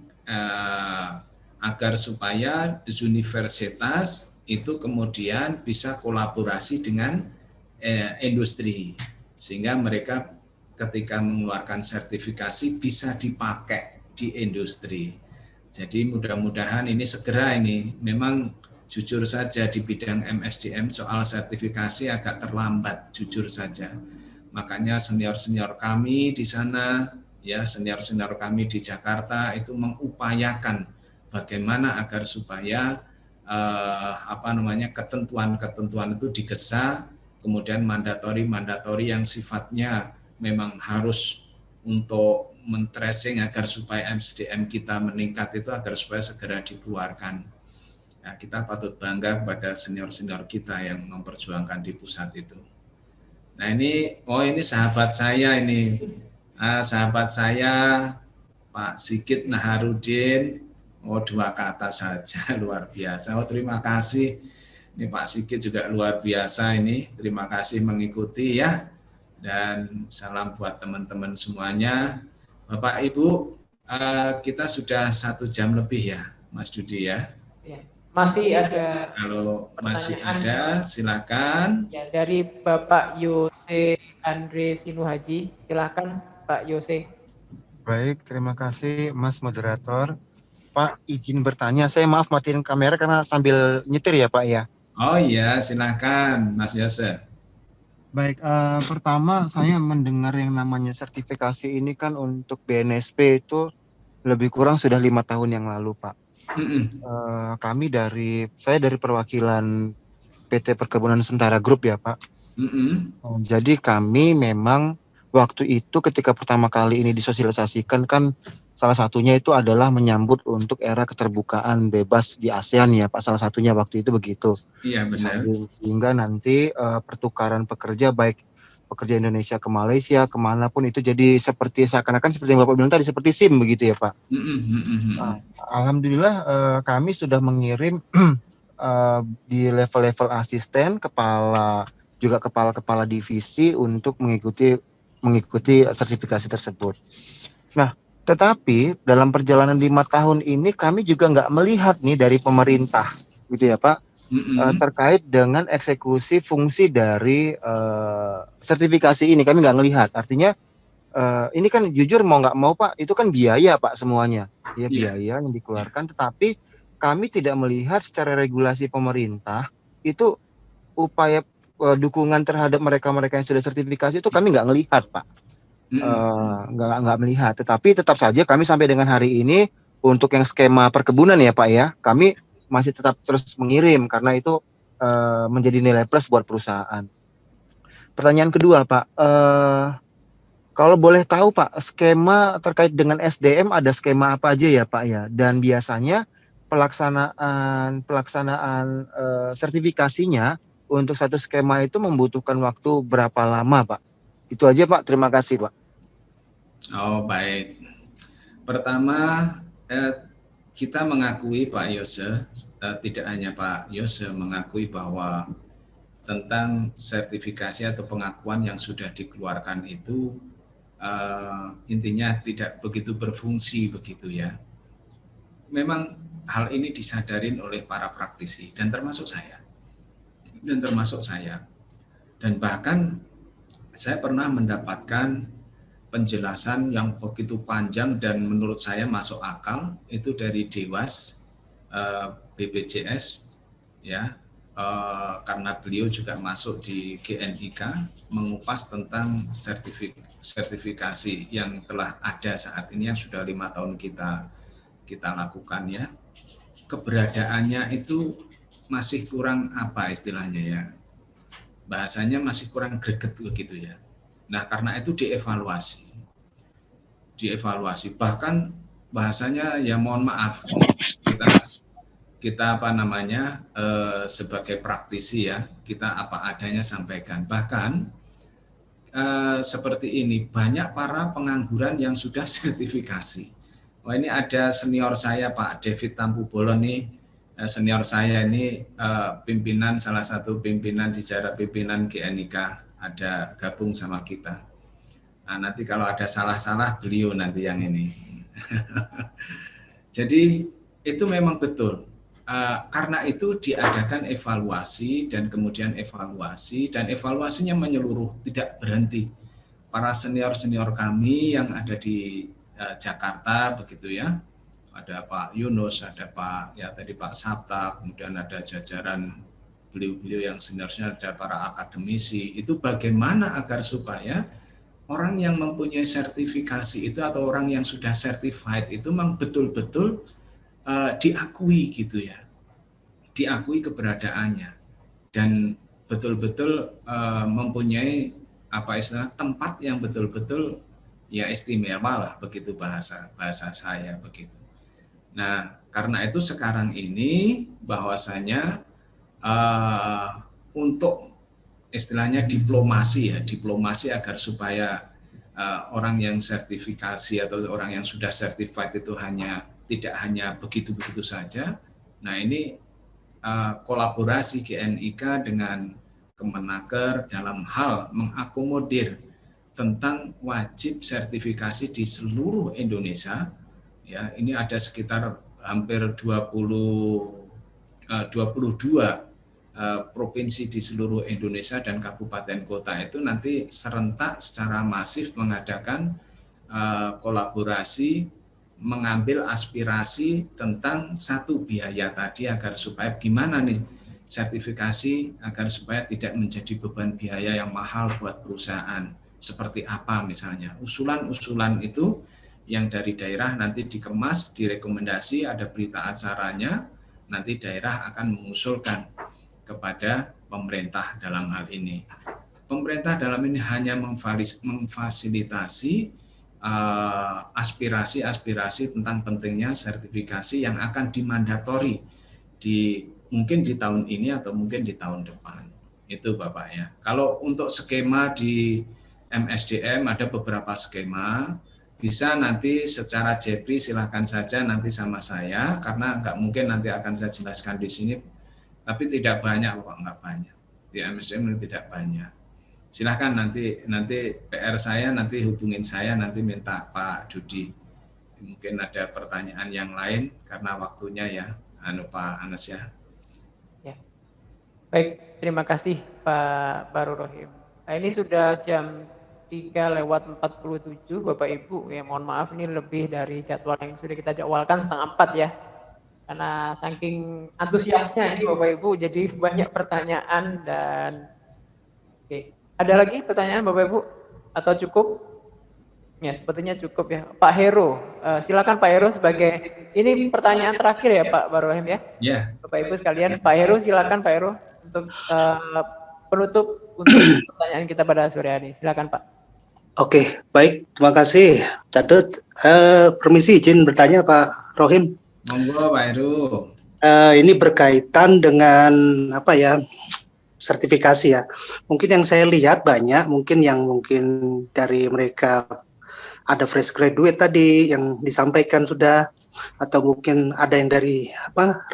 agar supaya universitas itu kemudian bisa kolaborasi dengan industri, sehingga mereka ketika mengeluarkan sertifikasi bisa dipakai di industri. Jadi mudah-mudahan ini segera ini, memang jujur saja di bidang MSDM soal sertifikasi agak terlambat, jujur saja. Makanya senior-senior kami di sana, ya senior-senior kami di Jakarta itu mengupayakan bagaimana agar supaya ketentuan-ketentuan itu digesa, kemudian mandatori yang sifatnya memang harus untuk men-tracing agar supaya MSDM kita meningkat itu agar supaya segera dikeluarkan. Nah, kita patut bangga kepada senior-senior kita yang memperjuangkan di pusat itu. Nah ini sahabat saya ini, sahabat saya Pak Sigit Naharudin, 2 kata saja luar biasa. Terima kasih, ini Pak Sigit juga luar biasa ini, terima kasih mengikuti ya, dan salam buat teman-teman semuanya. Bapak Ibu, kita sudah 1 jam lebih ya Mas Dudi ya. Masih ada. Kalau masih ada, silakan. Ya, dari Bapak Yose Andre Sinuhaji, silakan Pak Yose. Baik, terima kasih Mas Moderator. Pak, izin bertanya, saya maaf matiin kamera karena sambil nyetir ya Pak ya. Oh iya, silakan Mas Yose. Baik, pertama saya mendengar yang namanya sertifikasi ini kan untuk BNSP itu lebih kurang sudah 5 tahun yang lalu Pak. Saya dari perwakilan PT Perkebunan Nusantara Group ya Pak. Jadi kami memang waktu itu ketika pertama kali ini disosialisasikan kan salah satunya itu adalah menyambut untuk era keterbukaan bebas di ASEAN ya Pak, salah satunya waktu itu begitu. Iya benar. Sehingga nanti pertukaran pekerja baik pekerja Indonesia ke Malaysia kemanapun itu jadi seakan-akan seperti yang Bapak bilang tadi seperti SIM begitu ya Pak. Alhamdulillah kami sudah mengirim di level-level asisten, kepala divisi untuk mengikuti sertifikasi tersebut. Nah, tetapi dalam perjalanan 5 tahun ini kami juga nggak melihat nih dari pemerintah, gitu ya Pak, terkait dengan eksekusi fungsi dari sertifikasi ini kami nggak melihat. Artinya ini kan jujur mau nggak mau Pak, itu kan biaya Pak semuanya. Ya Iya. biaya yang dikeluarkan, tetapi kami tidak melihat secara regulasi pemerintah itu upaya dukungan terhadap mereka-mereka yang sudah sertifikasi itu kami nggak melihat Pak. Nggak melihat. Tetapi tetap saja kami sampai dengan hari ini untuk yang skema perkebunan ya Pak ya, kami masih tetap terus mengirim karena itu menjadi nilai plus buat perusahaan. Pertanyaan kedua Pak, kalau boleh tahu Pak, skema terkait dengan SDM ada skema apa aja ya Pak ya? Dan biasanya pelaksanaan sertifikasinya untuk satu skema itu membutuhkan waktu berapa lama Pak? Itu aja Pak, terima kasih Pak. Oh baik. Pertama kita mengakui Pak Yose, tidak hanya Pak Yose mengakui bahwa tentang sertifikasi atau pengakuan yang sudah dikeluarkan itu intinya tidak begitu berfungsi begitu ya. Memang hal ini disadarin oleh para praktisi dan termasuk saya. Dan bahkan saya pernah mendapatkan penjelasan yang begitu panjang dan menurut saya masuk akal itu dari Dewas BPJS ya, karena beliau juga masuk di GNIK mengupas tentang sertifikasi yang telah ada saat ini yang sudah 5 tahun kita lakukan ya. Keberadaannya itu masih kurang apa istilahnya ya, bahasanya masih kurang greget begitu ya. Nah karena itu dievaluasi bahkan bahasanya ya mohon maaf kita apa namanya sebagai praktisi ya, kita apa adanya sampaikan. Bahkan seperti ini banyak para pengangguran yang sudah sertifikasi. Wah ini ada senior saya Pak David Tampu Bolon nih, senior saya ini pimpinan, salah satu pimpinan di jajaran pimpinan GNIK, ada gabung sama kita. Nah, nanti kalau ada salah-salah beliau nanti yang ini. Jadi itu memang betul. Karena itu diadakan evaluasi dan kemudian evaluasi dan evaluasinya menyeluruh, tidak berhenti. Para senior-senior kami yang ada di Jakarta begitu ya. Ada Pak Yunus, ada Pak ya tadi Pak Sabta, kemudian ada jajaran beliau-beliau yang seniornya, ada para akademisi. Itu bagaimana agar supaya orang yang mempunyai sertifikasi itu atau orang yang sudah certified itu memang betul-betul diakui gitu ya, diakui keberadaannya dan betul-betul mempunyai apa istilah tempat yang betul-betul ya istimewa lah begitu bahasa saya begitu. Nah karena itu sekarang ini bahwasanya untuk istilahnya diplomasi agar supaya orang yang sertifikasi atau orang yang sudah certified itu tidak hanya begitu-begitu saja. Nah ini kolaborasi GNIK dengan Kemenaker dalam hal mengakomodir tentang wajib sertifikasi di seluruh Indonesia. Ya, ini ada sekitar hampir 22 provinsi di seluruh Indonesia dan kabupaten kota itu nanti serentak secara masif mengadakan kolaborasi, mengambil aspirasi tentang satu biaya tadi agar supaya gimana nih sertifikasi agar supaya tidak menjadi beban biaya yang mahal buat perusahaan. Seperti apa misalnya usulan-usulan itu yang dari daerah nanti dikemas, direkomendasi, ada berita acaranya, nanti daerah akan mengusulkan kepada pemerintah dalam hal ini. Pemerintah dalam ini hanya memfasilitasi aspirasi-aspirasi tentang pentingnya sertifikasi yang akan dimandatori mungkin di tahun ini atau mungkin di tahun depan. Itu Bapak ya. Kalau untuk skema di MSDM ada beberapa skema, bisa nanti secara Jepri silahkan saja nanti sama saya karena nggak mungkin nanti akan saya jelaskan di sini. Tapi tidak banyak kok, nggak banyak. Di MSDM tidak banyak. Silahkan nanti PR saya nanti hubungin saya, nanti minta Pak Dudi. Mungkin ada pertanyaan yang lain karena waktunya ya, Pak Anas ya. Ya. Baik, terima kasih Pak Baru Rohim. Nah, ini sudah jam 23:47 Bapak Ibu. Ya mohon maaf ini lebih dari jadwal yang sudah kita jadwalkan 3:30 ya. Karena saking antusiasnya ini Bapak Ibu, jadi banyak pertanyaan dan oke. Ada lagi pertanyaan Bapak Ibu atau cukup? Ya sepertinya cukup ya. Pak Heru, silakan Pak Heru sebagai ini pertanyaan terakhir ya Pak Barohim ya. Ya, Bapak Ibu sekalian, Pak Heru silakan Pak Heru untuk penutup untuk pertanyaan kita pada sore hari. Silakan Pak. Oke, baik. Terima kasih, Cadut. Permisi izin bertanya Pak Rohim. monggo Pak Heru. Ini berkaitan dengan apa ya? Sertifikasi ya. Mungkin yang saya lihat banyak, mungkin dari mereka ada fresh graduate tadi yang disampaikan sudah, atau mungkin ada yang dari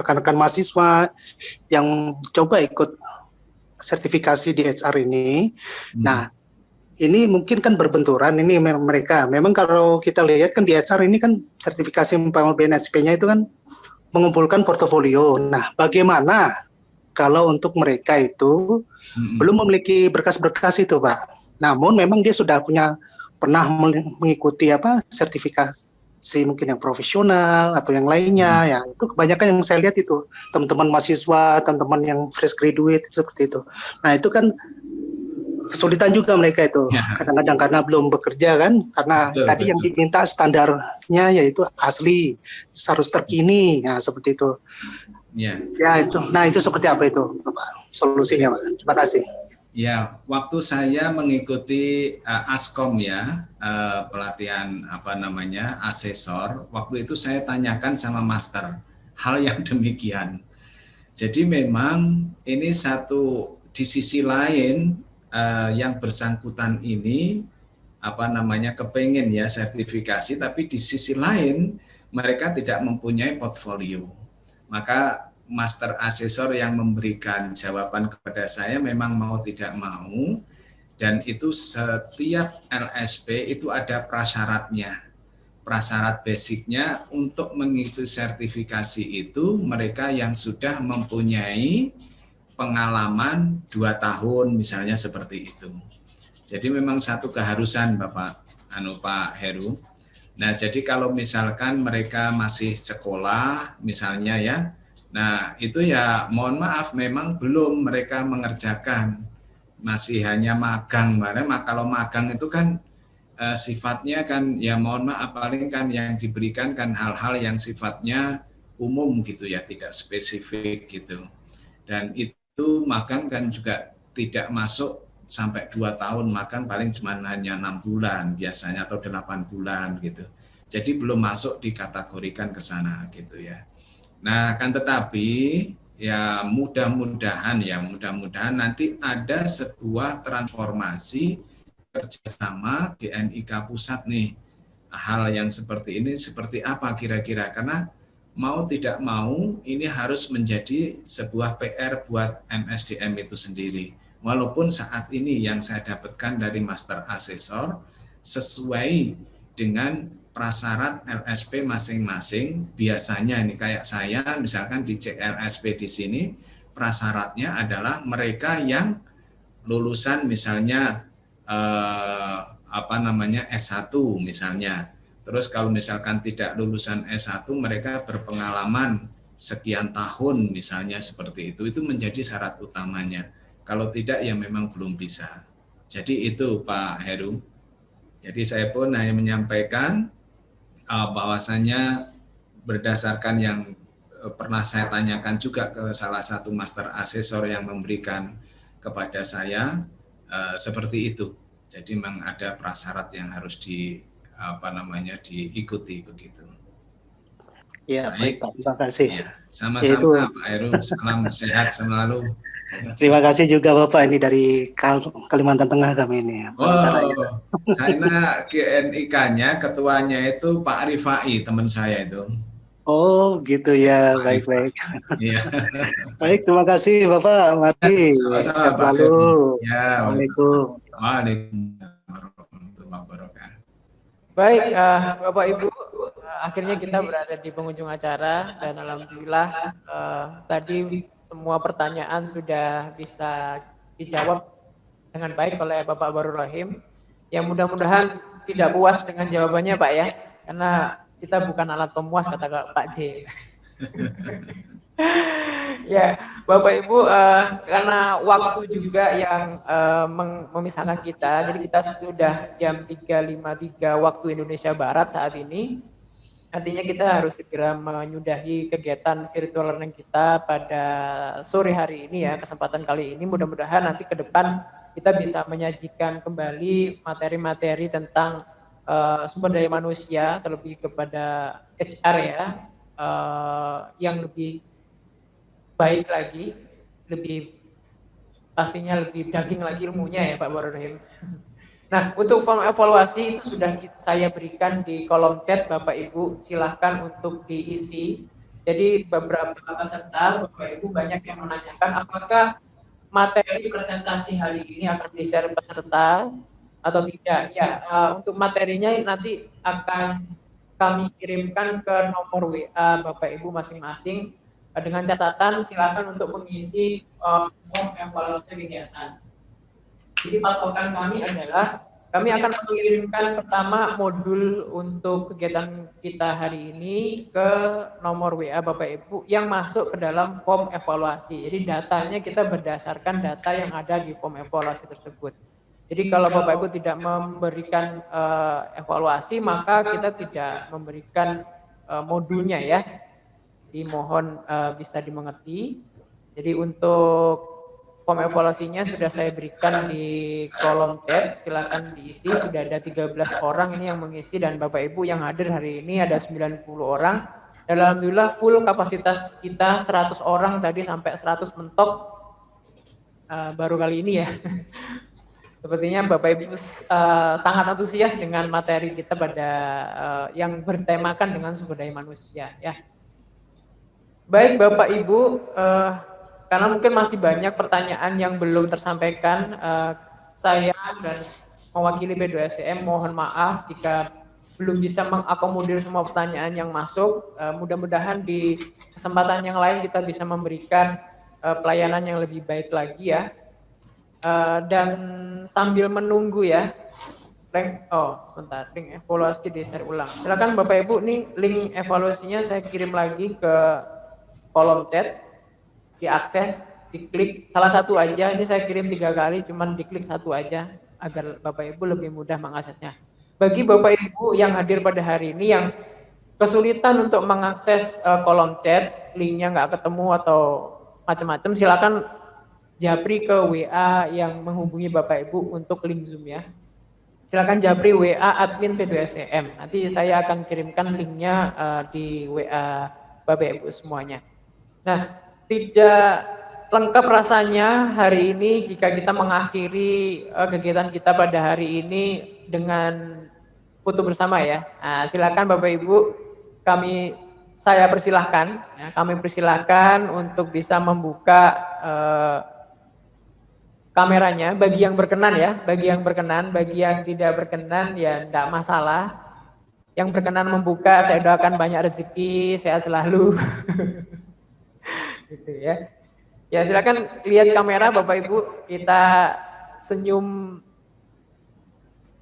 rekan-rekan mahasiswa yang coba ikut sertifikasi di HR ini. Nah, ini mungkin kan berbenturan ini mereka. Memang kalau kita lihat kan di HR ini kan sertifikasi BNSP-nya itu kan mengumpulkan portofolio. Nah, bagaimana kalau untuk mereka itu belum memiliki berkas-berkas itu, Pak. Namun memang dia sudah pernah mengikuti sertifikasi mungkin yang profesional atau yang lainnya, ya itu kebanyakan yang saya lihat itu teman-teman mahasiswa, teman-teman yang fresh graduate seperti itu. Nah itu kan kesulitan juga mereka itu kadang-kadang karena belum bekerja kan, karena tadi yang diminta standarnya yaitu asli, harus terkini, ya seperti itu. Ya itu. Nah itu seperti apa itu solusinya, Pak? Terima kasih. Ya, waktu saya mengikuti Askom ya, pelatihan asesor, waktu itu saya tanyakan sama master hal yang demikian. Jadi memang ini di sisi lain yang bersangkutan ini kepengen ya sertifikasi, tapi di sisi lain mereka tidak mempunyai portfolio. Maka master asesor yang memberikan jawaban kepada saya memang mau tidak mau, dan itu setiap LSP itu ada prasyaratnya. Prasyarat basicnya untuk mengikuti sertifikasi itu mereka yang sudah mempunyai pengalaman 2 tahun misalnya seperti itu. Jadi memang satu keharusan Pak Heru. Nah, jadi kalau misalkan mereka masih sekolah misalnya ya, nah itu ya mohon maaf memang belum mereka mengerjakan, masih hanya magang. Kalau magang itu kan sifatnya kan ya mohon maaf paling kan yang diberikan kan hal-hal yang sifatnya umum gitu ya, tidak spesifik gitu. Dan itu magang kan juga tidak masuk sampai 2 tahun, magang paling cuma hanya 6 bulan biasanya atau 8 bulan gitu. Jadi belum masuk dikategorikan ke sana gitu ya. Nah, kan tetapi ya mudah-mudahan nanti ada sebuah transformasi kerjasama GNIK Pusat nih. Hal yang seperti ini seperti apa kira-kira? Karena mau tidak mau ini harus menjadi sebuah PR buat MSDM itu sendiri. Walaupun saat ini yang saya dapatkan dari master asesor sesuai dengan prasyarat LSP masing-masing, biasanya ini kayak saya misalkan di CLSP di sini prasyaratnya adalah mereka yang lulusan misalnya S1 misalnya. Terus kalau misalkan tidak lulusan S1 mereka berpengalaman sekian tahun misalnya seperti itu menjadi syarat utamanya. Kalau tidak ya memang belum bisa. Jadi itu Pak Heru. Jadi saya pun hanya menyampaikan bahwasanya berdasarkan yang pernah saya tanyakan juga ke salah satu master asesor yang memberikan kepada saya seperti itu. Jadi memang ada prasyarat yang harus diikuti begitu. Ya, baik Pak, terima kasih. Ya, sama-sama Pak Heru, salam sehat selalu. Terima kasih juga Bapak ini dari Kalimantan Tengah kami ini. Karena GNIK-nya ketuanya itu Pak Rifai, teman saya itu. Oh gitu ya, baik-baik. Iya. Baik, terima kasih Bapak. Mari. Sama-sama Pak. Selalu. Ya, Waalaikumsalam. Waalaikumsalam. Baik, Bapak Ibu, akhirnya kita berada di penghujung acara dan alhamdulillah tadi semua pertanyaan sudah bisa dijawab dengan baik oleh Bapak Barur Rahim. Ya mudah-mudahan tidak puas dengan jawabannya Pak ya, karena kita bukan alat pemuas kata Pak J. Ya, Bapak Ibu, karena waktu juga yang memisahkan kita, jadi kita sudah jam 3.53 waktu Indonesia Barat saat ini. Artinya kita harus segera menyudahi kegiatan virtual learning kita pada sore hari ini ya, kesempatan kali ini. Mudah-mudahan nanti ke depan kita bisa menyajikan kembali materi-materi tentang sumber daya manusia, terlebih kepada HR ya, yang lebih baik lagi, lebih pastinya lebih daging lagi ilmunya ya Pak Barohim. Nah, untuk form evaluasi itu sudah saya berikan di kolom chat Bapak Ibu, silahkan untuk diisi. Jadi beberapa peserta Bapak Ibu banyak yang menanyakan apakah materi presentasi hari ini akan di-share peserta atau tidak. Ya, untuk materinya nanti akan kami kirimkan ke nomor WA Bapak Ibu masing-masing dengan catatan silakan untuk mengisi form evaluasi kegiatan. Jadi patokan kami adalah kami akan mengirimkan pertama modul untuk kegiatan kita hari ini ke nomor WA Bapak Ibu yang masuk ke dalam form evaluasi. Jadi datanya kita berdasarkan data yang ada di form evaluasi tersebut. Jadi kalau Bapak Ibu tidak memberikan evaluasi maka kita tidak memberikan modulnya ya. Dimohon bisa dimengerti. Jadi untuk form evaluasinya sudah saya berikan di kolom chat, silakan diisi. Sudah ada 13 orang ini yang mengisi dan Bapak Ibu yang hadir hari ini ada 90 orang. Dan alhamdulillah full kapasitas kita 100 orang tadi sampai 100 mentok baru kali ini ya. Sepertinya Bapak Ibu sangat antusias dengan materi kita pada yang bertemakan dengan sumber daya manusia ya. Baik Bapak Ibu, karena mungkin masih banyak pertanyaan yang belum tersampaikan, saya dan mewakili P2SCM mohon maaf jika belum bisa mengakomodir semua pertanyaan yang masuk. Mudah-mudahan di kesempatan yang lain kita bisa memberikan pelayanan yang lebih baik lagi ya. Dan sambil menunggu ya, sebentar, link evaluasi di-share ulang. Silakan Bapak Ibu, nih link evaluasinya saya kirim lagi ke kolom chat, diakses, diklik salah satu aja. Ini saya kirim 3 kali, cuman diklik satu aja agar Bapak Ibu lebih mudah mengaksesnya. Bagi Bapak Ibu yang hadir pada hari ini yang kesulitan untuk mengakses kolom chat, linknya nggak ketemu atau macam-macam, silakan japri ke WA yang menghubungi Bapak Ibu untuk link Zoom ya. Silakan japri WA admin P2SCM. Nanti saya akan kirimkan linknya di WA Bapak Ibu semuanya. Nah, tidak lengkap rasanya hari ini jika kita mengakhiri kegiatan kita pada hari ini dengan foto bersama ya. Nah, silakan Bapak Ibu, saya persilahkan, ya, kami persilahkan untuk bisa membuka kameranya bagi yang berkenan ya, bagi yang tidak berkenan ya tidak masalah. Yang berkenan membuka, saya doakan banyak rezeki, sehat selalu. Gitu ya. Ya silakan lihat kamera Bapak Ibu, kita senyum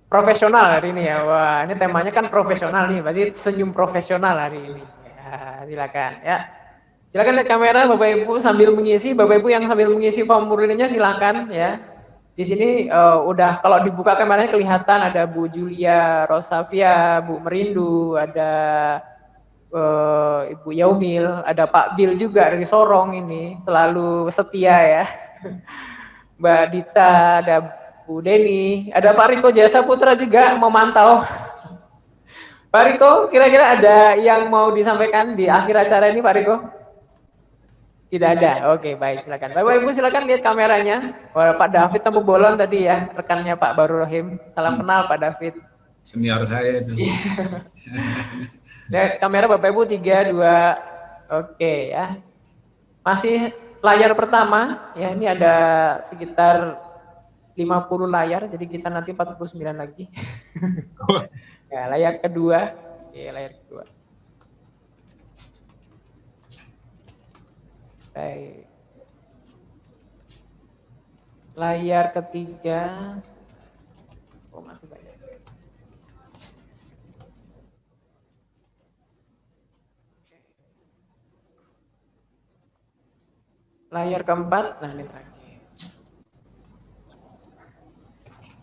profesional hari ini ya. Wah, ini temanya kan profesional nih, berarti senyum profesional hari ini. Ya, silakan ya. Silakan lihat kamera Bapak Ibu sambil mengisi, Bapak Ibu yang sambil mengisi formulirnya silakan ya. Di sini udah kalau dibuka kameranya kelihatan ada Bu Julia Rosavia, Bu Merindu, ada Ibu Yaumil, ada Pak Bil juga dari Sorong ini, selalu setia ya. Mbak Dita, ada Bu Deni, ada Pak Riko Jasa Putra juga memantau. Pak Riko, kira-kira ada yang mau disampaikan di akhir acara ini Pak Riko? Tidak ada, oke baik silakan. Bapak Ibu silakan lihat kameranya. Pak David Tempu Bolon tadi ya, rekannya Pak Barohim. Salam kenal Pak David. Senior saya itu. Lihat kamera Bapak Ibu 3, 2, oke ya. Masih layar pertama, ya ini ada sekitar 50 layar, jadi kita nanti 49 lagi. Ya, layar kedua, oke layar kedua. Baik. Layar ketiga, oh masih banyak. layar keempat. Nah, ini terakhir.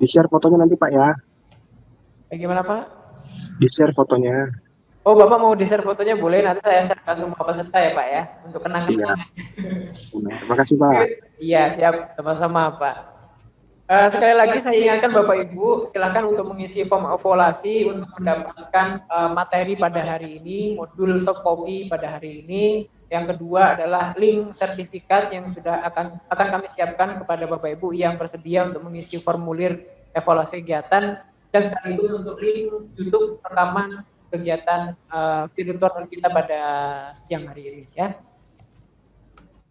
Di-share fotonya nanti Pak ya. Bagaimana Pak? Di-share fotonya. Oh, Bapak mau di-share fotonya boleh, nanti saya share ke semua peserta ya Pak ya, untuk kenang-kenangan. Benar. Terima kasih Pak. Iya, siap, sama-sama Pak. Sekali lagi saya ingatkan Bapak Ibu, silakan untuk mengisi form evaluasi untuk mendapatkan materi pada hari ini, modul soft copy pada hari ini. Yang kedua adalah link sertifikat yang sudah akan kami siapkan kepada Bapak Ibu yang bersedia untuk mengisi formulir evaluasi kegiatan, dan sekaligus untuk link YouTube rekaman kegiatan virtual kita pada siang hari ini ya.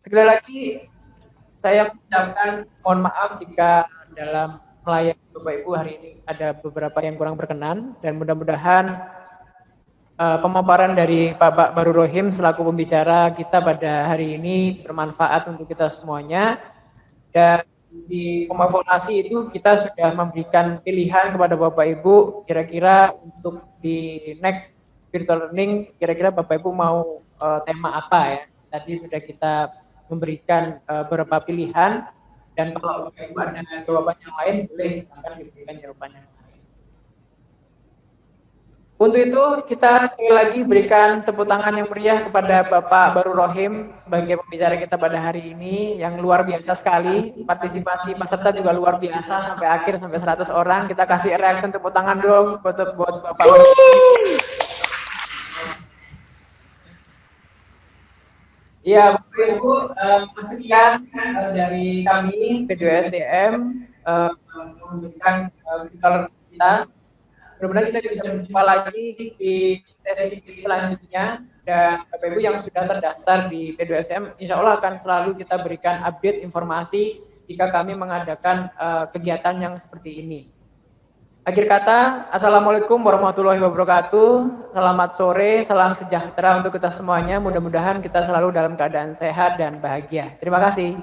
Sekali lagi saya mengucapkan mohon maaf jika dalam melayani Bapak Ibu hari ini ada beberapa yang kurang berkenan, dan mudah-mudahan pemaparan dari Pak Baru Rohim selaku pembicara kita pada hari ini bermanfaat untuk kita semuanya. Dan di evaluasi itu kita sudah memberikan pilihan kepada Bapak Ibu kira-kira untuk di next virtual learning kira-kira Bapak Ibu mau tema apa ya. Tadi sudah kita memberikan beberapa pilihan, dan kalau Bapak Ibu ada jawaban yang lain boleh silakan diberikan jawabannya. Untuk itu kita sekali lagi berikan tepuk tangan yang meriah kepada Bapak Baru Rohim sebagai pembicara kita pada hari ini yang luar biasa sekali. Partisipasi peserta juga luar biasa sampai akhir, sampai 100 orang. Kita kasih reaction tepuk tangan dong buat Bapak Baru Rohim. Ya, Bapak Ibu, sekian dari kami P2SDM memberikan virtual kita. Mudah-mudahan kita bisa berjumpa lagi di sesi selanjutnya, dan Bapak Ibu yang sudah terdaftar di P2SM, insya Allah akan selalu kita berikan update informasi jika kami mengadakan kegiatan yang seperti ini. Akhir kata, Assalamualaikum warahmatullahi wabarakatuh. Selamat sore, salam sejahtera untuk kita semuanya. Mudah-mudahan kita selalu dalam keadaan sehat dan bahagia. Terima kasih.